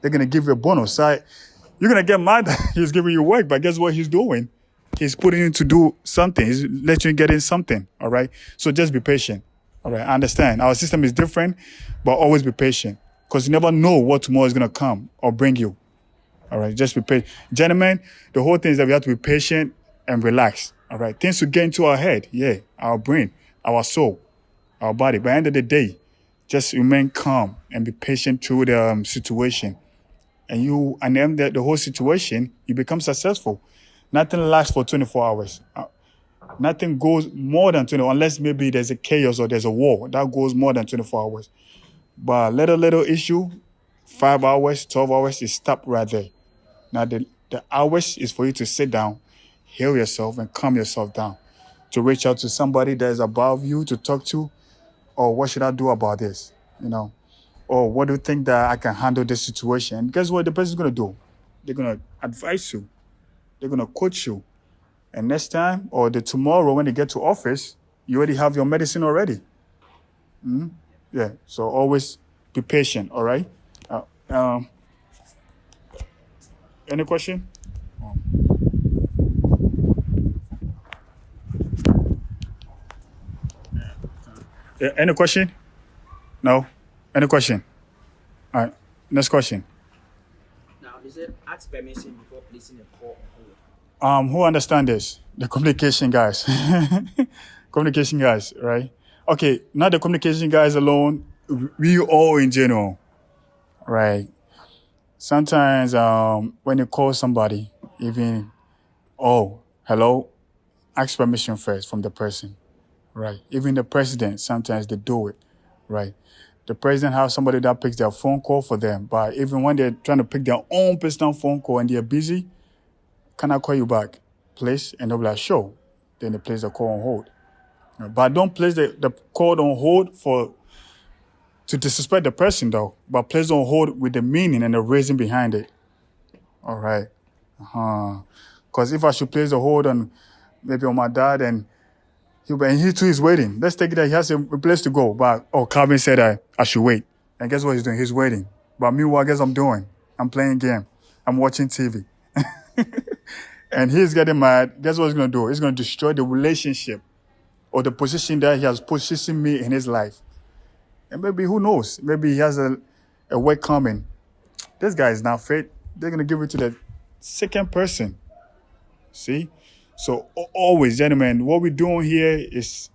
They're gonna give you a bonus. You're gonna get mad that he's giving you work, but guess what he's doing? He's putting you to do something. He's letting you get in something. All right. So just be patient. All right. I understand. Our system is different, but always be patient. Because you never know what tomorrow is gonna come or bring you. All right. Just be patient. Gentlemen, the whole thing is that we have to be patient and relax. All right. Things will get into our head. Yeah. Our brain, our soul, our body. By the end of the day, just remain calm and be patient through the situation. And then the whole situation, you become successful. Nothing lasts for 24 hours. Nothing goes more than 20, unless maybe there's a chaos or there's a war. That goes more than 24 hours. But little issue, 5 hours, 12 hours is stopped right there. Now the hours is for you to sit down, heal yourself and calm yourself down. To reach out to somebody that is above you to talk to, or what should I do about this? Or what do you think that I can handle this situation? And guess what the person's gonna do? They're gonna advise you. They're gonna coach you. And next time or the tomorrow when they get to office, you already have your medicine already. Yeah. So always be patient. All right. Any question? Yeah, any question? No. Any question? All right. Next question. Now, is it ask permission before placing a call on hold? Who understand this? The communication guys. Communication guys, right? Okay, not the communication guys alone. We all in general, right? Sometimes when you call somebody, even, oh, hello, ask permission first from the person, right? Even the president, sometimes they do it, right? The president has somebody that picks their phone call for them, but even when they're trying to pick their own personal phone call and they're busy, can I call you back, please? And they'll be like, sure. Then they place the call on hold. But don't place the call on hold to disrespect the person, though. But place on hold with the meaning and the reason behind it. All right. Because if I should place the hold on maybe on my dad and he too is waiting. Let's take it that he has a place to go. But, Calvin said I should wait. And guess what he's doing? He's waiting. But meanwhile, guess what I'm doing? I'm playing game. I'm watching TV. And he's getting mad. Guess what he's going to do? He's going to destroy the relationship or the position that he has positioned me in his life. And maybe, who knows? Maybe he has a work coming. This guy is not fit. They're going to give it to the second person. See? So always, gentlemen, what we're doing here is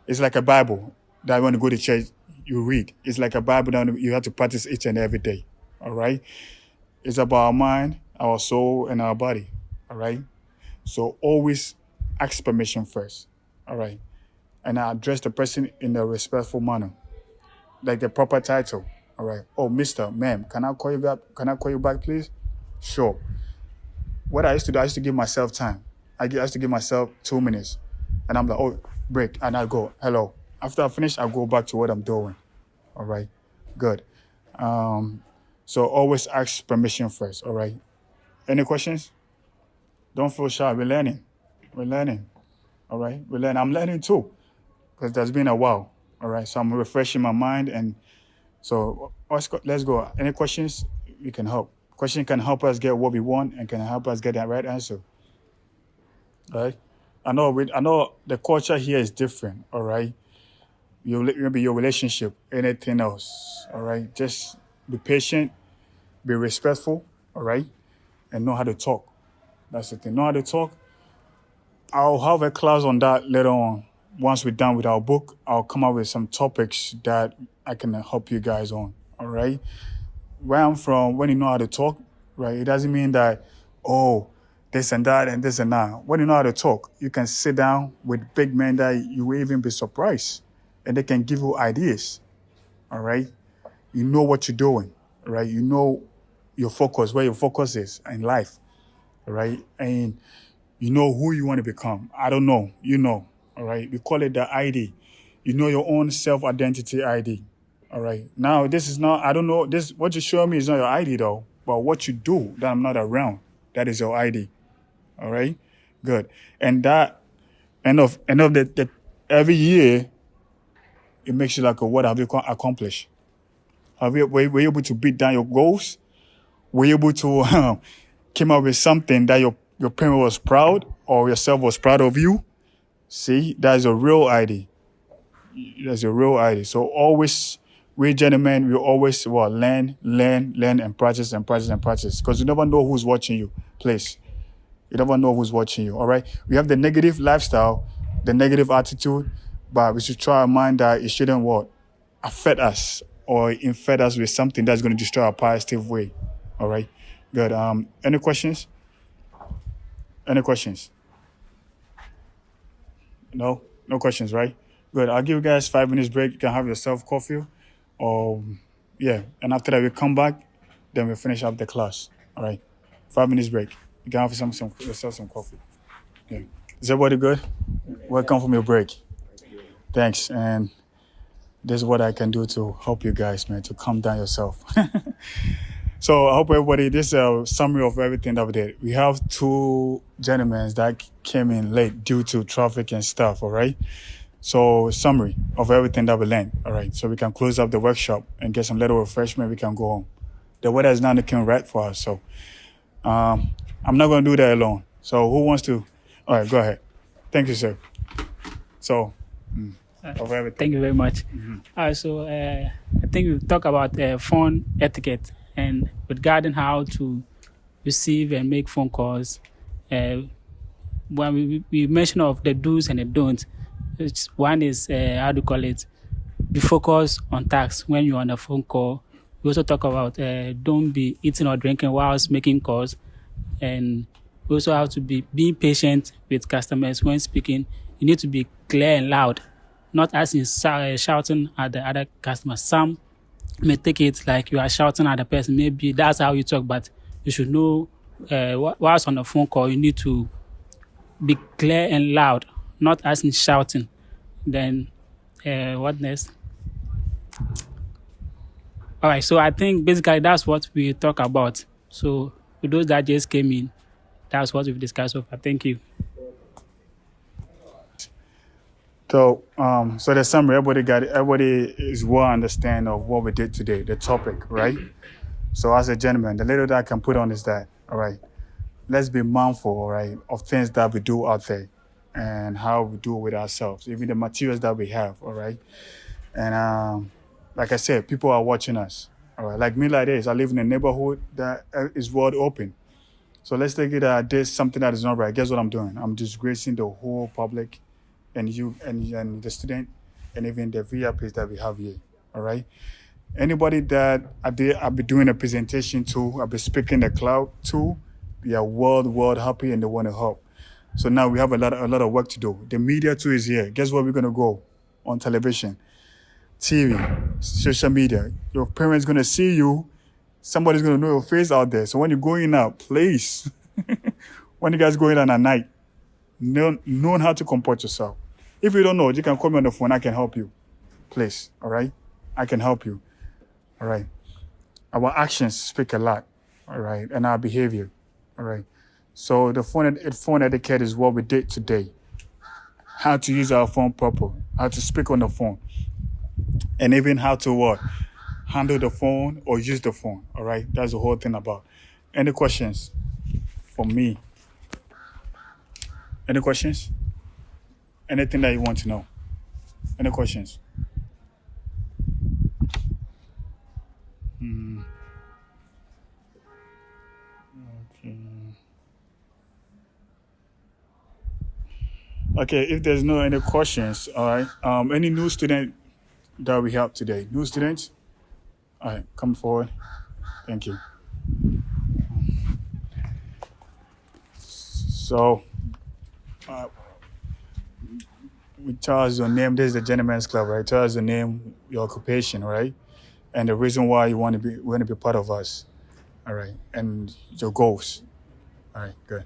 like a Bible that when you go to church, you read. It's like a Bible that you have to practice each and every day. All right? It's about our mind, our soul, and our body. All right? So always ask permission first. All right? And I address the person in a respectful manner. Like the proper title. All right? Oh, Mr., ma'am, can I call you back? Can I call you back, please? Sure. What I used to do, I used to give myself time. I used to give myself 2 minutes. And I'm like, oh, break. And I go, hello. After I finish, I go back to what I'm doing. All right? Good. So always ask permission first. All right? Any questions? Don't feel shy. We're learning. We're learning. All right? We're learning. I'm learning too. Because there's been a while. All right? So I'm refreshing my mind. And so let's go. Any questions? We can help. Question can help us get what we want and can help us get that right answer. All right? I know the culture here is different. All right? maybe your relationship, anything else. All right, just be patient, be respectful. All right, and know how to talk. That's the thing. Know how to talk. I'll have a class on that later on. Once we're done with our book, I'll come up with some topics that I can help you guys on. All right. Where I'm from, when you know how to talk, right, it doesn't mean that, oh, this and that and this and that. When you know how to talk, you can sit down with big men that you will even be surprised, and they can give you ideas. All right. You know what you're doing, right? You know your focus, where your focus is in life, right? And you know who you want to become. I don't know. You know. All right. We call it the ID. You know your own self-identity ID. All right. Now, this is not, I don't know, this, what you show me is not your ID though, but what you do that I'm not around, that is your ID. All right. Good. And that, end of the every year, it makes you like, what have you accomplished? Were you able to beat down your goals? Were you able to came up with something that your parent was proud or yourself was proud of you? See, that's a real ID. That's a real ID. So always, we gentlemen, we always learn, and practice and practice and practice. Because you never know who's watching you. Please. You never know who's watching you. All right. We have the negative lifestyle, the negative attitude, but we should try our mind that it shouldn't affect us or infect us with something that's going to destroy our positive way. All right. Good. Any questions? Any questions? No? No questions, right? Good. I'll give you guys 5 minutes break. You can have yourself coffee. Yeah. And after that, we come back. Then we finish up the class. All right. 5 minutes break. You can have yourself some coffee. Okay. Is everybody good? Welcome from your break. Thanks. And this is what I can do to help you guys, man, to calm down yourself. So I hope everybody, this is a summary of everything that we did. We have 2 gentlemen that came in late due to traffic and stuff, all right? So summary of everything that we learned, all right? So we can close up the workshop and get some little refreshment. We can go home. The weather is not looking right for us, so I'm not going to do that alone. So who wants to? All right, go ahead. Thank you, sir. So, of everything. Thank you very much. So I think we'll talk about phone etiquette and regarding how to receive and make phone calls. When we mention of the do's and the don'ts, one is, how do you call it, be focused on tasks when you're on a phone call. We also talk about don't be eating or drinking whilst making calls. And we also have to be being patient with customers when speaking. You need to be clear and loud, not as in shouting at the other customers. Some may take it like you are shouting at the person. Maybe that's how you talk, but you should know whilst on a phone call, you need to be clear and loud, not as in shouting. Then what next? All right, so I think basically that's what we talk about. So for those that just came in, that's what we've discussed so far. Thank you. So, so the summary, everybody is well understand of what we did today, the topic, right? So as a gentleman, the little that I can put on is that, all right, let's be mindful, all right, of things that we do out there and how we do it with ourselves, even the materials that we have, all right? And like I said, people are watching us, all right? Like me like this, I live in a neighborhood that is world open. So let's take it that I did something that is not right. Guess what I'm doing? I'm disgracing the whole public and you and the student and even the VIPs that we have here, all right? Anybody that I'll be doing a presentation to, I'll be speaking the cloud to, we are world happy and they want to help. So now we have a lot of work to do. The media too is here. Guess where we're gonna go? On television, TV, social media. Your parents gonna see you. Somebody's gonna know your face out there. So when you're going out, please, when you guys going out at night, know how to comport yourself. If you don't know, you can call me on the phone. I can help you. Please, all right? I can help you, all right? Our actions speak a lot, all right? And our behavior, all right? So the phone etiquette is what we did today. How to use our phone proper, how to speak on the phone, and even how to handle the phone or use the phone, all right? That's the whole thing about. Any questions for me? Any questions? Anything that you want to know? Any questions? Okay, if there's no any questions, all right. Any new student that we have today? New students? All right, come forward. Thank you. So, we tell us your name. This is the gentleman's club, right? Tell us your name, your occupation, right? And the reason why you want to be part of us. All right, and your goals. All right, good.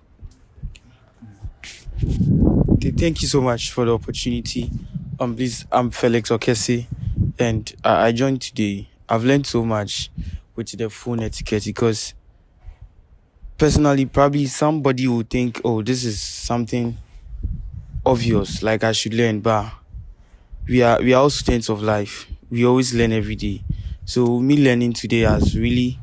Okay, thank you so much for the opportunity. Please, I'm Felix Okesi, and I joined today. I've learned so much with the phone etiquette because personally, probably somebody will think, oh, this is something obvious, like I should learn, but we are all students of life. We always learn every day. So me learning today has really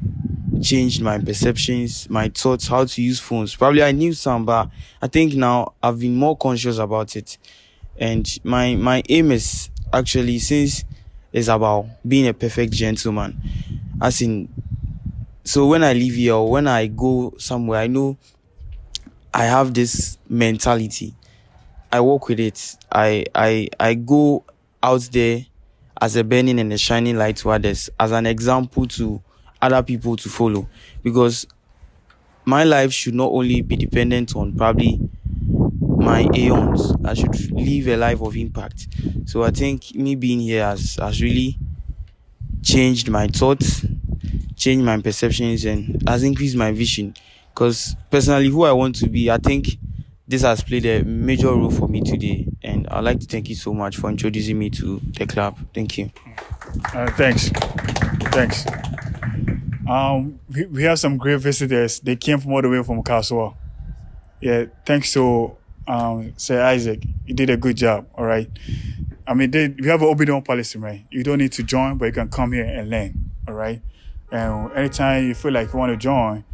changed my perceptions, my thoughts, how to use phones. Probably I knew some, but I think now I've been more conscious about it. And my aim is actually, since it's about being a perfect gentleman, as in, so when I leave here or when I go somewhere, I know I have this mentality. I work with it. I go out there as a burning and a shining light to others, as an example to other people to follow. Because my life should not only be dependent on probably my aeons. I should live a life of impact. So I think me being here has really changed my thoughts, changed my perceptions, and has increased my vision. Because personally, who I want to be, I think this has played a major role for me today. And I'd like to thank you so much for introducing me to the club. Thank you. Thanks. We have some great visitors. They came from all the way from Kasua. Yeah, thanks to Sir Isaac. You did a good job, all right? I mean, we have an open policy, right? You don't need to join, but you can come here and learn, all right? And anytime you feel like you want to join,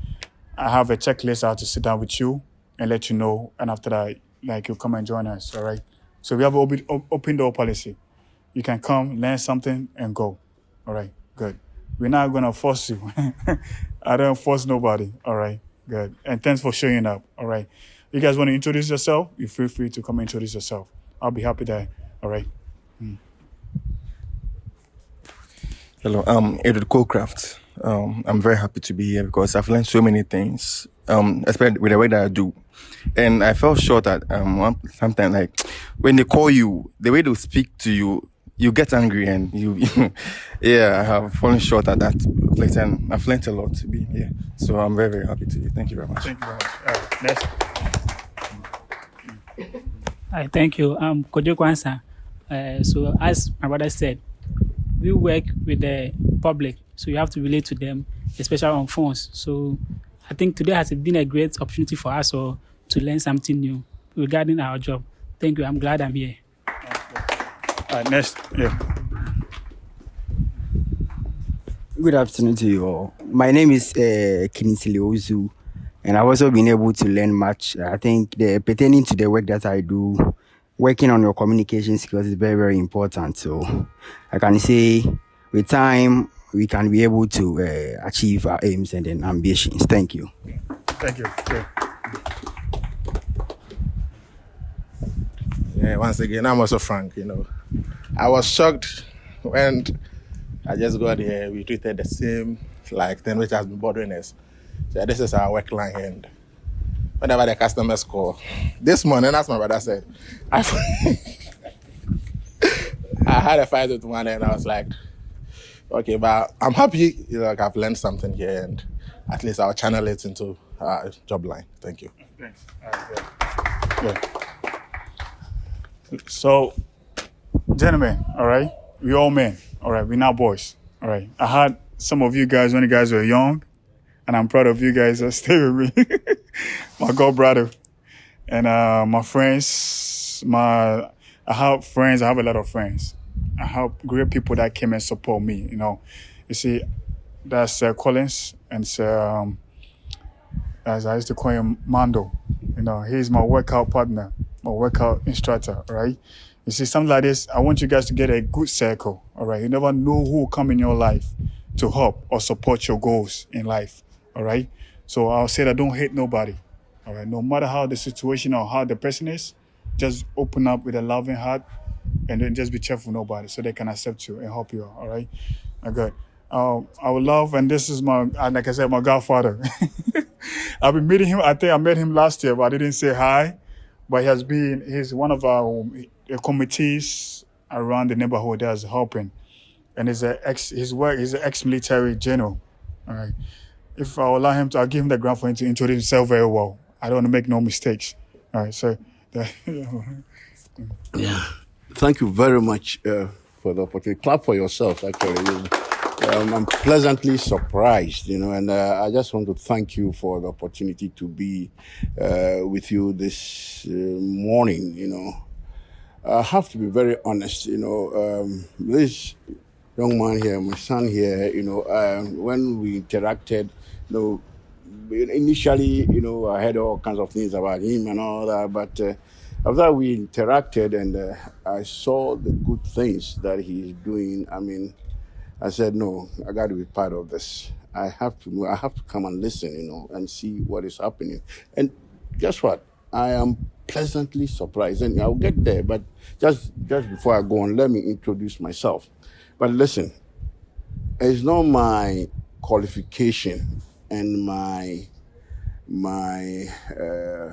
I have a checklist. I have to sit down with you and let you know. And after that, like, you come and join us, all right? So we have an open door policy. You can come, learn something, and go. All right, good. We're not going to force you. I don't force nobody. All right, good. And thanks for showing up. All right. You guys want to introduce yourself? You feel free to come and introduce yourself. I'll be happy there. All right. Hello, I'm Edward Colcraft. I'm very happy to be here because I've learned so many things, especially with the way that I do. And I felt sure that sometimes, like, when they call you, the way they speak to you, you get angry and you, yeah, I have fallen short at that place and I've learned a lot to be here. So I'm very, very happy to be. Thank you very much. Thank you very much. Next. Hi, thank you. Kojo Kwansa. So as my brother said, we work with the public, so you have to relate to them, especially on phones. So I think today has been a great opportunity for us all to learn something new regarding our job. Thank you. I'm glad I'm here. Next. Yeah. Good afternoon to you all. My name is Kinsili Ozu, and I've also been able to learn much. I think pertaining to the work that I do, working on your communication skills is very, very important. So I can say with time, we can be able to achieve our aims and then ambitions. Thank you. Thank you. Yeah, once again, I'm also Frank, I was shocked when I just got here. We treated the same thing which has been bothering us. So this is our work line, and whenever the customers call, this morning, as my brother said, I had a fight with one, and I was like, okay, but I'm happy, I've learned something here, and at least I'll channel it into our job line. Thank you. Thanks. All right, good. So, gentlemen, all right, we all men, all right, we're not boys, all right. I had some of you guys when you guys were young, and I'm proud of you guys that stay with me. My god brother, and my friends, I have a lot of friends. I have great people that came and support me, You see, that's Collins, and as I used to call him, Mando. He's my workout partner, my workout instructor, all right? You see, something like this, I want you guys to get a good circle, all right? You never know who will come in your life to help or support your goals in life. All right. So I'll say that don't hate nobody. All right. No matter how the situation or how the person is, just open up with a loving heart, and then just be cheerful with nobody so they can accept you and help you. All right. Good. I would love, and this is my, like I said, my godfather. I've been meeting him. I think I met him last year, but I didn't say hi. But he's one of our committees around the neighborhood that's helping. And he's he's an ex-military general. All right. If I allow him to, I'll give him the ground for him to introduce himself very well. I don't want to make no mistakes. All right. So, yeah. Thank you very much for the opportunity. Clap for yourself, actually. I'm pleasantly surprised, and I just want to thank you for the opportunity to be with you this morning, I have to be very honest, this young man here, my son here, when we interacted, initially, I heard all kinds of things about him and all that, but after we interacted and I saw the good things that he's doing, I said, no, I got to be part of this. I have to come and listen, and see what is happening. And guess what? I am pleasantly surprised, and I'll get there. But just before I go on, let me introduce myself. But listen, it's not my qualification and my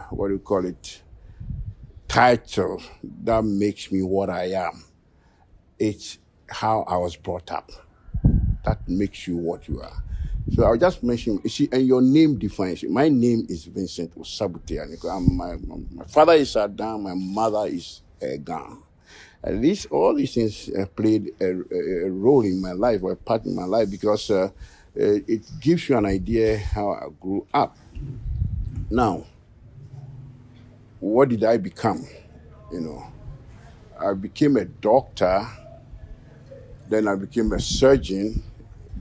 what do you call it, title that makes me what I am. It's how I was brought up. That makes you what you are. So I'll just mention, you see, and your name defines you. My name is Vincent Osabute Aniko. My father is Adam, my mother is Gan. And all these things played a role in my life, or a part in my life, because it gives you an idea how I grew up. Now, what did I become? I became a doctor, then I became a surgeon,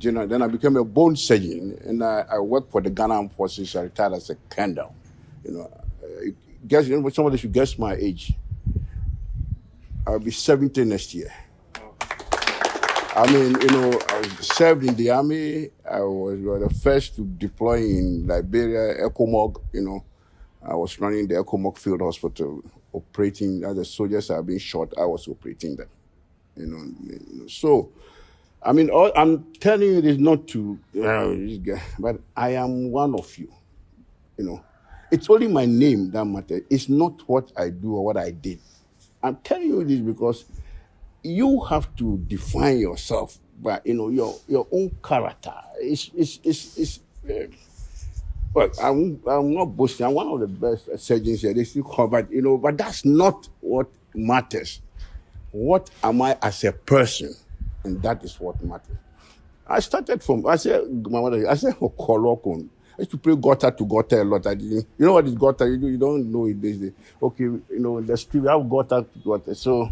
then I became a bone surgeon, and I worked for the Ghana Armed Forces. I retired as a colonel. Somebody should guess my age. I'll be 70 next year. I served in the army. I was the first to deploy in Liberia, Ecomog. I was running the Ecomog Field Hospital, operating as the soldiers are being shot. I was operating them. So. I'm telling you this not to, but I am one of you. It's only my name that matters. It's not what I do or what I did. I'm telling you this because you have to define yourself by your own character. Well, I'm not boasting. I'm one of the best surgeons here. They still call, but that's not what matters. What am I as a person? And that is what matters. I started from, I said, Kolokon. I used to play gutter to gutter a lot. You know what is gutter? You don't know it these days. Okay, in the street, we have gutter to gutter. So,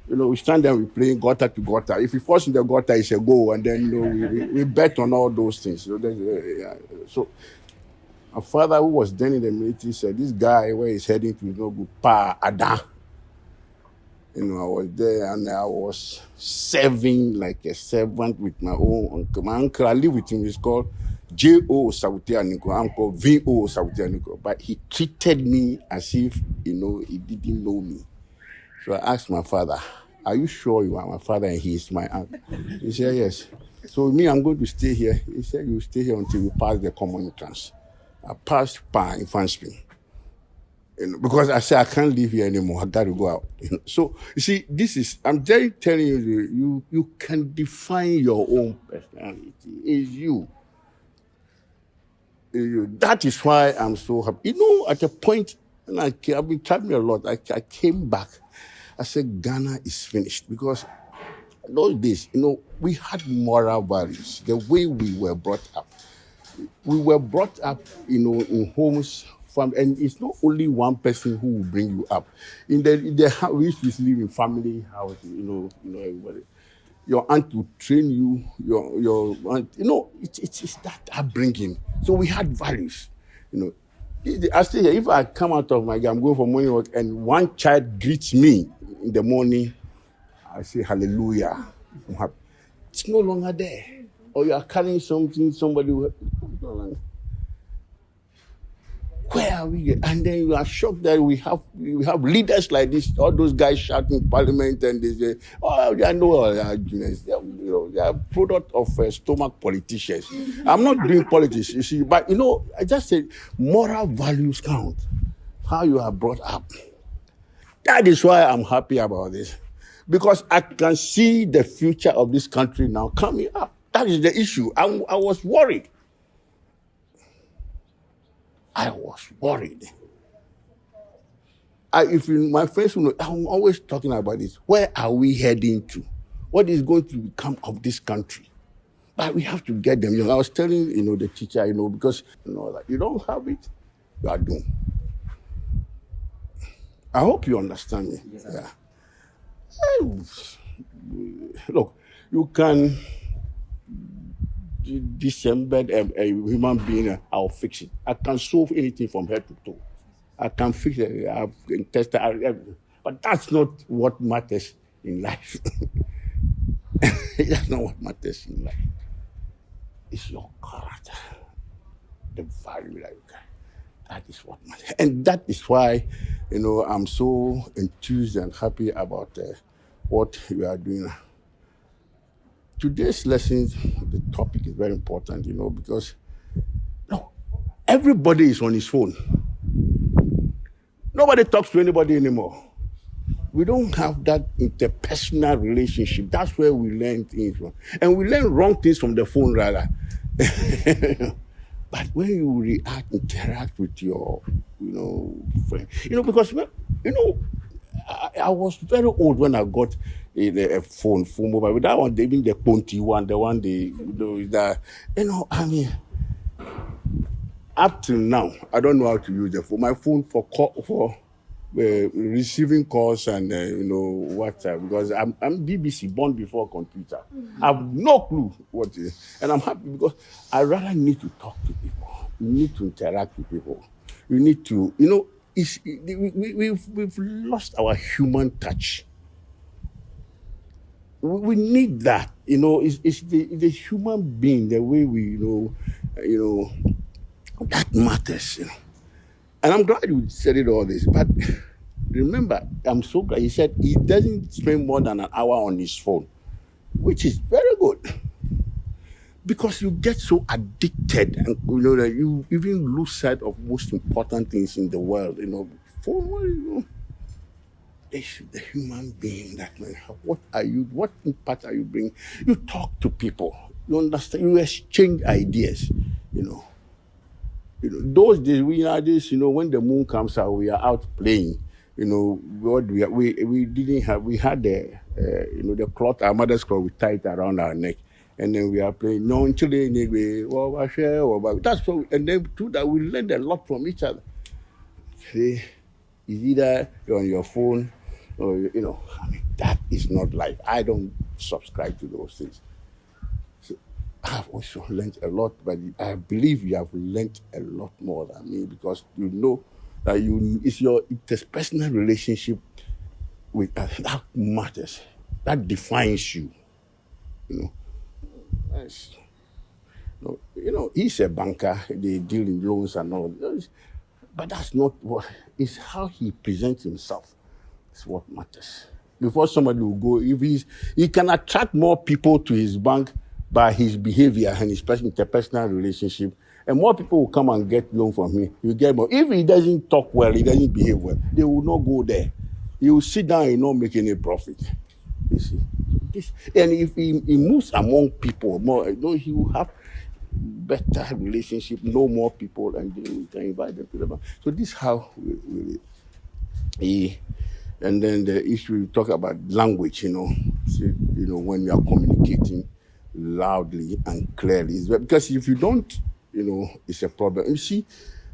we stand there, we play gutter to gutter. If we force in the gutter, it's a go. And then, we bet on all those things. So, my father, who was then in the military, said, this guy, where he's heading to, is no good. Pa Adam. I was there and I was serving like a servant with my own uncle. My uncle, I live with him, he's called J.O. Sautianiko. I'm called V.O. Sautianiko. But he treated me as if, he didn't know me. So I asked my father, are you sure you are my father and he is my uncle? He said, yes. So I'm going to stay here. He said, you stay here until you pass the common entrance. I passed in Fanspring. Because I said I can't live here anymore. I got to go out. So you see, I'm just telling you, you can define your own personality. It's you. That is why I'm so happy. At a point, and I've been traveling a lot. I came back. I said Ghana is finished because those days, we had moral values. The way we were brought up. We were brought up, in homes. And it's not only one person who will bring you up. In the house, we used to live in family houses, everybody. Your aunt will train you, your aunt, it's that upbringing. So we had values, I stay here, if I come out of I'm going for morning work, and one child greets me in the morning, I say, hallelujah. It's no longer there. or you are carrying something, somebody will, where are we? And then you are shocked that we have leaders like this, all those guys shouting in parliament, and they say, oh, I know all arguments. They are product of stomach politicians. I'm not doing politics, you see, but I just said moral values count. How you are brought up. That is why I'm happy about this. Because I can see the future of this country now coming up. That is the issue. I was worried. My friends will know, I'm always talking about this. Where are we heading to? What is going to become of this country? But we have to get them. I was telling the teacher, because like, you don't have it, you are doomed. I hope you understand me. Yes, yeah. Look, you can disembed a human being. I'll fix it. I can solve anything from head to toe. I can fix it. I've tested everything. But that's not what matters in life. That's not what matters in life. It's your character, the value that you get. That is what matters. And that is why, I'm so enthused and happy about what we are doing. Today's lessons, the topic is very important, because everybody is on his phone. Nobody talks to anybody anymore. We don't have that interpersonal relationship. That's where we learn things from. And we learn wrong things from the phone, rather. But when you interact with your, friend, because, I was very old when I got a phone mobile. But that one, even the Ponty one, the one up till now, I don't know how to use the phone. My phone for receiving calls and WhatsApp, because I'm BBC, born before computer. I have no clue what it is, and I'm happy because I rather need to talk to people. You need to interact with people. You need to, we've lost our human touch. We need that. It's the human being, the way we that matters. And I'm glad you said it all this, but remember, I'm so glad he said he doesn't spend more than an hour on his phone, which is very good. Because you get so addicted, and that you even lose sight of most important things in the world. The human being that man. What impact are you bringing? You talk to people. You understand. You exchange ideas. Those days when the moon comes out, we are out playing. We didn't have. We had the cloth, our mother's cloth, we tied it around our neck. And then we are playing. That's what, and then through that we learned a lot from each other. See, it's either you're on your phone, or that is not life. I don't subscribe to those things. So I've also learned a lot, but I believe you have learned a lot more than me, because that it's your interpersonal relationship with that matters. That defines you. Yes. He's a banker. They deal in loans and all. But that's not what. It's how he presents himself. It's what matters. Before somebody will go, he can attract more people to his bank by his behavior and his interpersonal relationship, and more people will come and get loan from him. You get more. If he doesn't talk well, he doesn't behave well, they will not go there. He will sit down and not make any profit. You see. And if he moves among people more, he will have better relationship, know more people, and then we can invite them to the bank. So this is how and then the issue we talk about language, when you are communicating loudly and clearly, because if you don't, it's a problem. You see,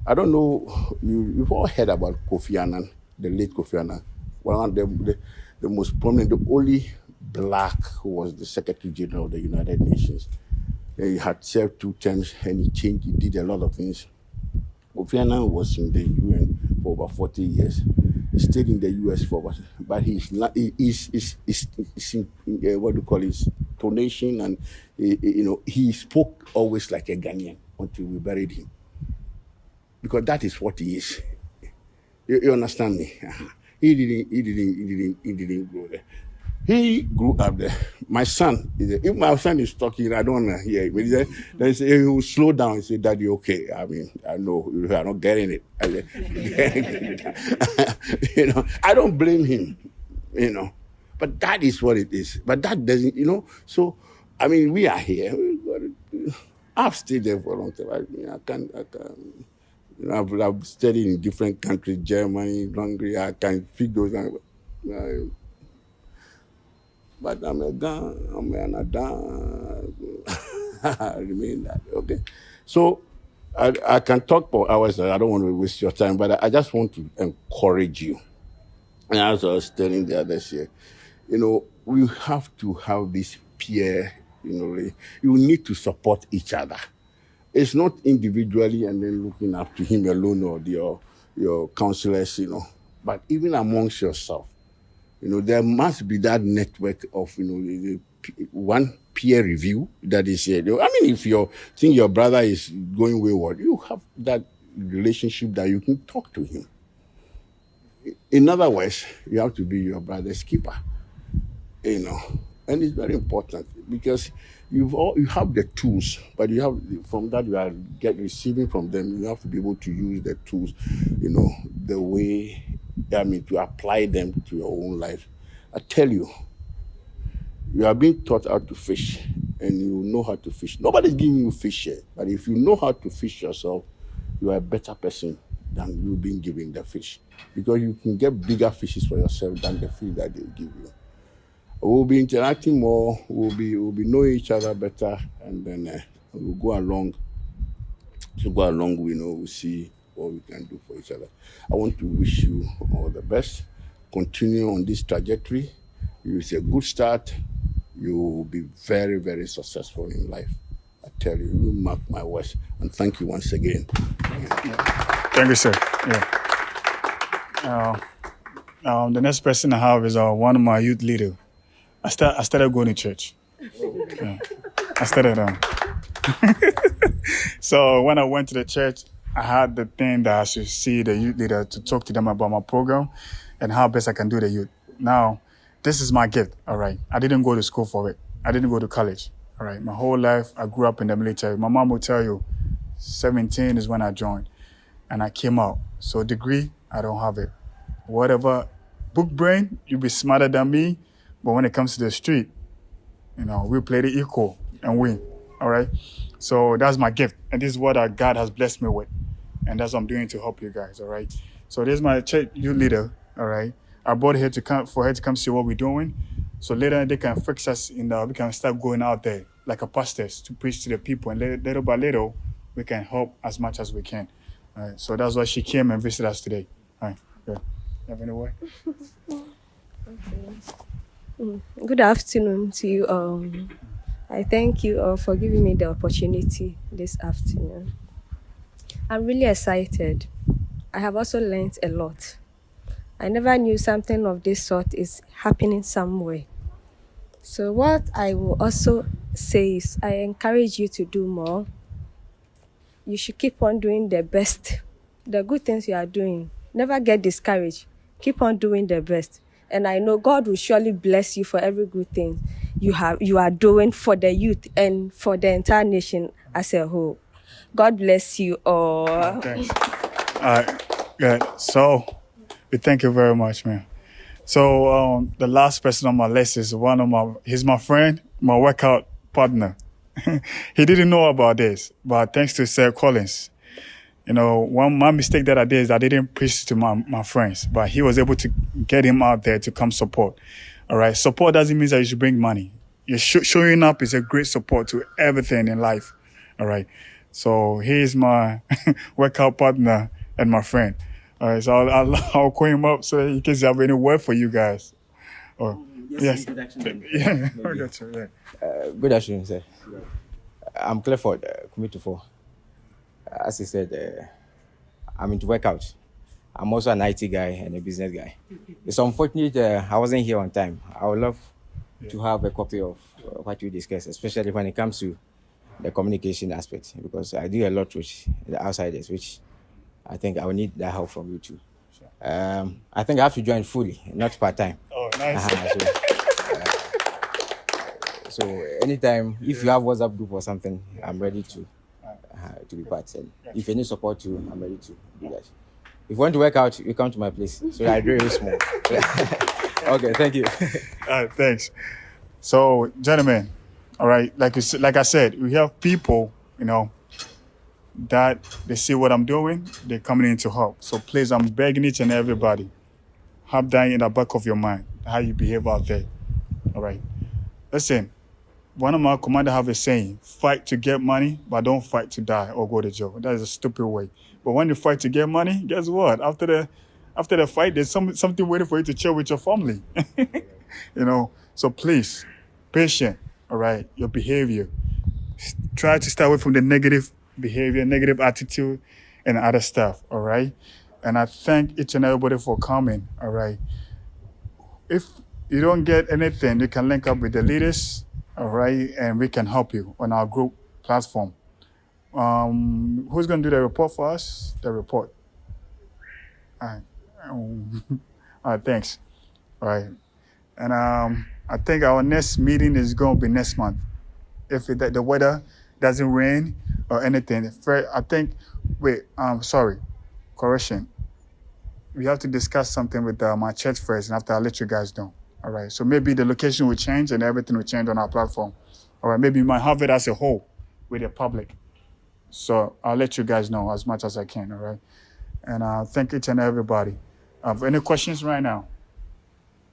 I don't know, you've all heard about Kofi Annan, the late Kofi Annan, one of the most prominent, the only black who was the Secretary General of the United Nations. He had served 2 terms and he did a lot of things. Kofi Annan was in the UN for over 40 years. He stayed in the US for about but what do you call his tonation, and he spoke always like a Ghanaian until we buried him, because that is what he is. You understand me? He didn't grow there. He grew up there. My son, if my son is talking, I don't want to hear it. But he say, he will slow down and say, Daddy, okay. I mean, I know you are not getting it. I don't blame him, But that is what it is. But that doesn't, So, I mean, we are here. I've stayed there for a long time. I can. I've studied in different countries, Germany, Hungary. I can speak those languages. But I'm a Ghana, I'm an Adam. I remain that, okay? So I can talk for hours. I don't want to waste your time, but I just want to encourage you. And as I was telling the others here, we have to have this peer, you need to support each other. It's not individually and then looking up to him alone or your counselors, but even amongst yourself. There must be that network of, one peer review that is here. I mean, if you think your brother is going wayward, you have that relationship that you can talk to him. In other words, you have to be your brother's keeper, and it's very important because you have the tools, but you have from that you are receiving from them. You have to be able to use the tools, the way. To apply them to your own life. I tell you, you are being taught how to fish, and you know how to fish. Nobody's giving you fish here, but if you know how to fish yourself, you are a better person than you being given the fish, because you can get bigger fishes for yourself than the fish that they give you. We'll be interacting more. We'll be knowing each other better, and then we'll go along. To go along, we'll see what we can do for each other. I want to wish you all the best. Continue on this trajectory. It's a good start. You will be very, very successful in life. I tell you, you mark my words. And thank you once again. Thank you, sir. Yeah. The next person I have is one of my youth leaders. I started going to church. Yeah. I started. So when I went to the church, I had the thing that I should see the youth leader to talk to them about my program and how best I can do the youth. Now, this is my gift, all right? I didn't go to school for it. I didn't go to college, all right? My whole life, I grew up in the military. My mom will tell you, 17 is when I joined, and I came out. So degree, I don't have it. Whatever, book brain, you be smarter than me, but when it comes to the street, we play the equal and win, all right? So that's my gift, and this is what God has blessed me with. And that's what I'm doing to help you guys, all right? So this is my church youth leader, all right? I brought her for her to come see what we're doing. So later they can fix us we can start going out there like a pastors to preach to the people. And little by little, we can help as much as we can. All right? So that's why she came and visited us today. All right, good. Have any way? Good afternoon to you all. I thank you all for giving me the opportunity this afternoon. I'm really excited. I have also learned a lot. I never knew something of this sort is happening somewhere. So what I will also say is I encourage you to do more. You should keep on doing the best. The good things you are doing. Never get discouraged. Keep on doing the best. And I know God will surely bless you for every good thing you are doing for the youth and for the entire nation as a whole. God bless you all. Thanks. All right, good. So, we thank you very much, man. So, the last person on my list is he's my friend, my workout partner. He didn't know about this, but thanks to Sir Collins, my mistake that I did is I didn't preach to my friends, but he was able to get him out there to come support. All right. Support doesn't mean that you should bring money. Showing up is a great support to everything in life. All right. So he's my workout partner and my friend. All right. So I'll call him up so in case you have any word for you guys. Yes. Yeah. I got you. Yeah. Good afternoon, sir. I'm Clifford, Committee 4. As I said, I'm into workout. I'm also an IT guy and a business guy. It's unfortunate I wasn't here on time. I would love to have a copy of what you discussed, especially when it comes to the communication aspect, because I do a lot with the outsiders, which I think I will need that help from you too. I think I have to join fully, not part time. Oh, nice. So anytime, if you have WhatsApp group or something, I'm ready to be part. And if you need support too, I'm ready to do that. If you want to work out, you come to my place. So I do it small. Okay, thank you. All right, thanks. So, gentlemen, all right, like I said, we have people, that they see what I'm doing, they're coming in to help. So please, I'm begging each and everybody, have that in the back of your mind, how you behave out there. All right. Listen, one of my commanders have a saying, fight to get money, but don't fight to die or go to jail. That is a stupid way. But when you fight to get money, guess what? After the fight, there's something waiting for you to chill with your family. So please, patient, all right, your behavior. Try to stay away from the negative behavior, negative attitude, and other stuff, all right? And I thank each and everybody for coming, all right? If you don't get anything, you can link up with the leaders, all right? And we can help you on our group platform. Who's going to do the report for us? The report. All right. All right, thanks. All right. And I think our next meeting is going to be next month. If the weather doesn't rain or anything. Correction. We have to discuss something with my church first, and after I'll let you guys know. All right. So maybe the location will change and everything will change on our platform. All right. Maybe we might have it as a whole with the public. So I'll let you guys know as much as I can. All right. And thank each and everybody. Any questions right now?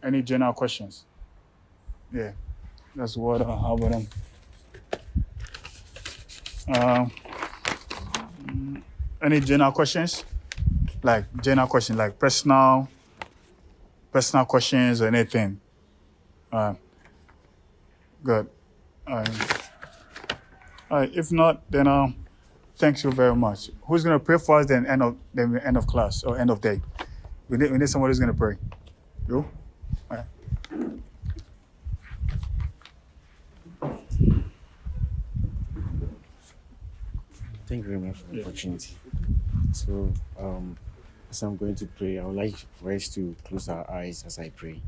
Any general questions? Yeah. That's what I have with them. Any general questions? Like personal questions or anything? Good. All right. If not, then thank you very much. Who's gonna pray for us? Then end of class or end of day. We need somebody who's gonna pray. You? All right. Thank you very much for the opportunity. So, as I'm going to pray, I would like for us to close our eyes as I pray.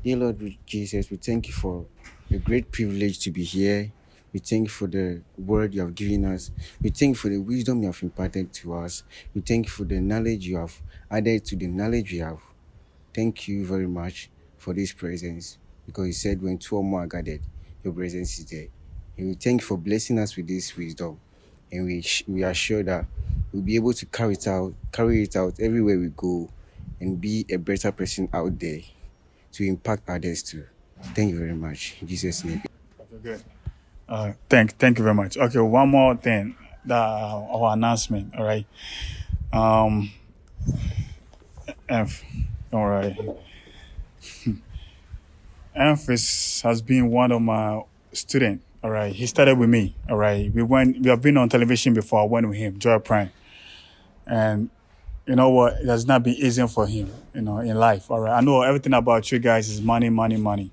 Dear Lord Jesus, we thank you for the great privilege to be here. We thank you for the word you have given us. We thank you for the wisdom you have imparted to us. We thank you for the knowledge you have added to the knowledge we have. Thank you very much for this presence, because you said when two or more are gathered, your presence is there. And we thank you for blessing us with this wisdom. And we are sure that we'll be able to carry it out everywhere we go, and be a better person out there to impact others too. Thank you very much. In Jesus' name. Okay, good. Thank you very much. Okay, one more thing. Our announcement. All right. All right. Has been one of my students. All right. He started with me. All right. We have been on television before. I went with him, Joy Prime. And you know what? It has not been easy for him, in life. All right. I know everything about you guys is money, money, money.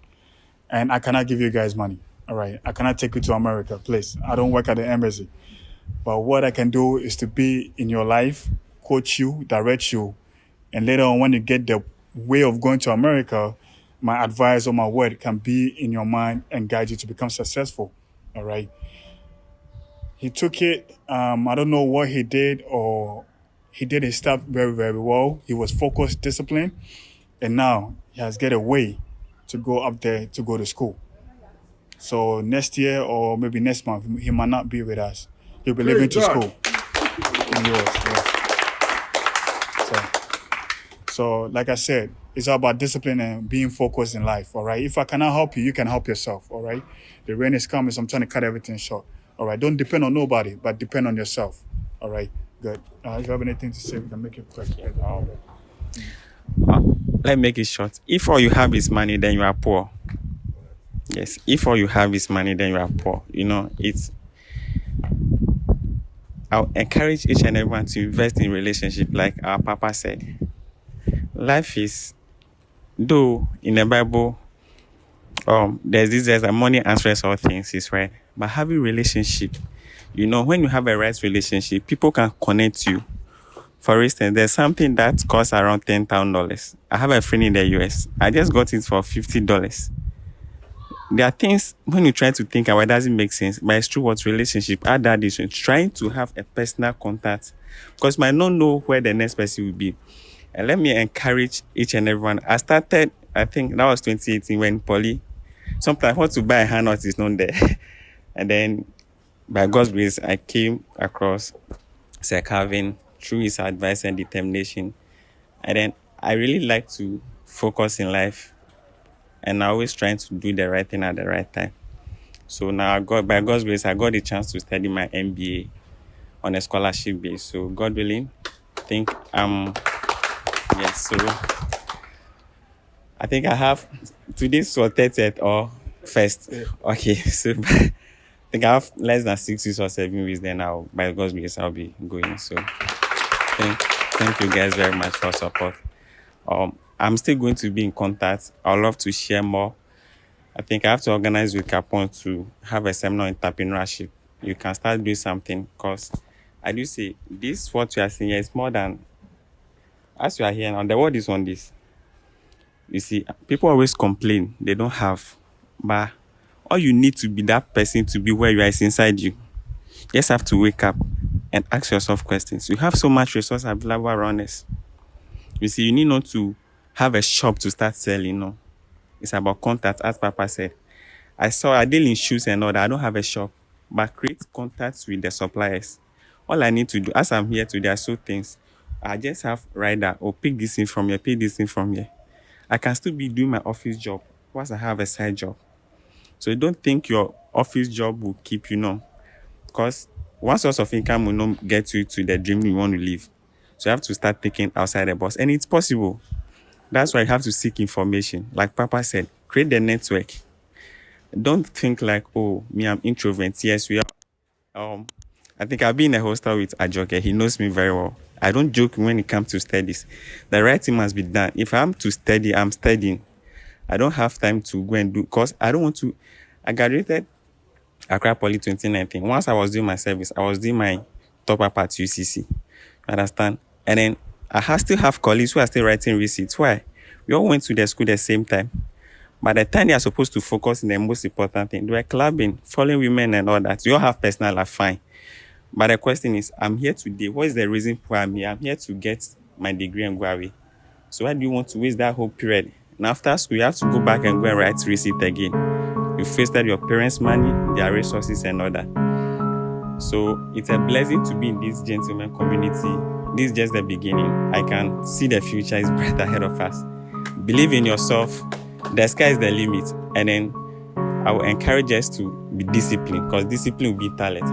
And I cannot give you guys money. All right. I cannot take you to America, please. I don't work at the embassy. But what I can do is to be in your life, coach you, direct you. And later on, when you get the way of going to America, my advice or my word can be in your mind and guide you to become successful. All right. He took it. I don't know what he did, or he did his stuff very, very well. He was focused, disciplined, and now he has get a way to go up there to go to school. So next year or maybe next month, he might not be with us. He'll be leaving to school in yours. Yeah. So like I said, it's all about discipline and being focused in life, all right? If I cannot help you, you can help yourself, all right? The rain is coming, so I'm trying to cut everything short, all right? Don't depend on nobody, but depend on yourself, all right? Good. If you have anything to say, we can make it quick. Let me make it short. If all you have is money, then you are poor. Yes. If all you have is money, then you are poor. I'll encourage each and everyone to invest in relationship, like our Papa said. Life is, though in the Bible, there's a money answers all things, is right. But having relationship, when you have a right relationship, people can connect you. For instance, there's something that costs around $10,000. I have a friend in the US. I just got it for $50. There are things when you try to think about it doesn't make sense, but it's true what relationship. Add that addition, trying to have a personal contact, because you might not know where the next person will be. And let me encourage each and everyone. I think that was 2018 when Polly, sometimes I want to buy a handout is not there. And then by God's grace, I came across Sir Calvin through his advice and determination. And then I really like to focus in life, and I always trying to do the right thing at the right time. So now by God's grace, I got the chance to study my MBA on a scholarship base. So God willing, I think so I think I have today's for 30th or first. Okay, so I think I have less than 6 weeks or 7 weeks. Then by God's grace, I'll be going. So thank you guys very much for support. I'm still going to be in contact. I'd love to share more. I think I have to organize with Capone to have a seminar on entrepreneurship. You can start doing something, because I do say this, what you are seeing here is more than, as you are here now, the word is on this. You see, people always complain they don't have, but all you need to be that person to be where you are is inside you. You just have to wake up and ask yourself questions. You have so much resource available around us. You see, you need not to have a shop to start selling, no. It's about contact, as Papa said. I deal in shoes and all that. I don't have a shop, but create contacts with the suppliers. All I need to do, as I'm here today, I saw things. I just have rider, or pick this in from here, pick this in from here. I can still be doing my office job once I have a side job. So don't think your office job will keep you, because one source of income will not get you to the dream you want to live. So you have to start thinking outside the box, and it's possible. That's why you have to seek information. Like Papa said, create the network. Don't think like, oh, me, I'm introvert. Yes, we are. I think I've been in a hostel with Ajoke. He knows me very well. I don't joke when it comes to studies. The right thing must be done. If I'm to study, I'm studying. I don't have time to go and do, because I don't want to. I graduated Accra Poly 2019. Once I was doing my service, I was doing my top up at UCC. Understand? And then I still have colleagues who are still writing receipts. Why? We all went to the school at the same time. By the time they are supposed to focus on the most important thing, they were clubbing, following women and all that. You all have personal life, fine. But the question is, I'm here today. What is the reason why I'm here? I'm here to get my degree and go away. So why do you want to waste that whole period? And after school, you have to go back and go and write receipt again. You wasted your parents' money, their resources and all that. So it's a blessing to be in this gentleman community. This is just the beginning. I can see the future is bright ahead of us. Believe in yourself. The sky is the limit. And then I will encourage us to be disciplined, because discipline will be talent.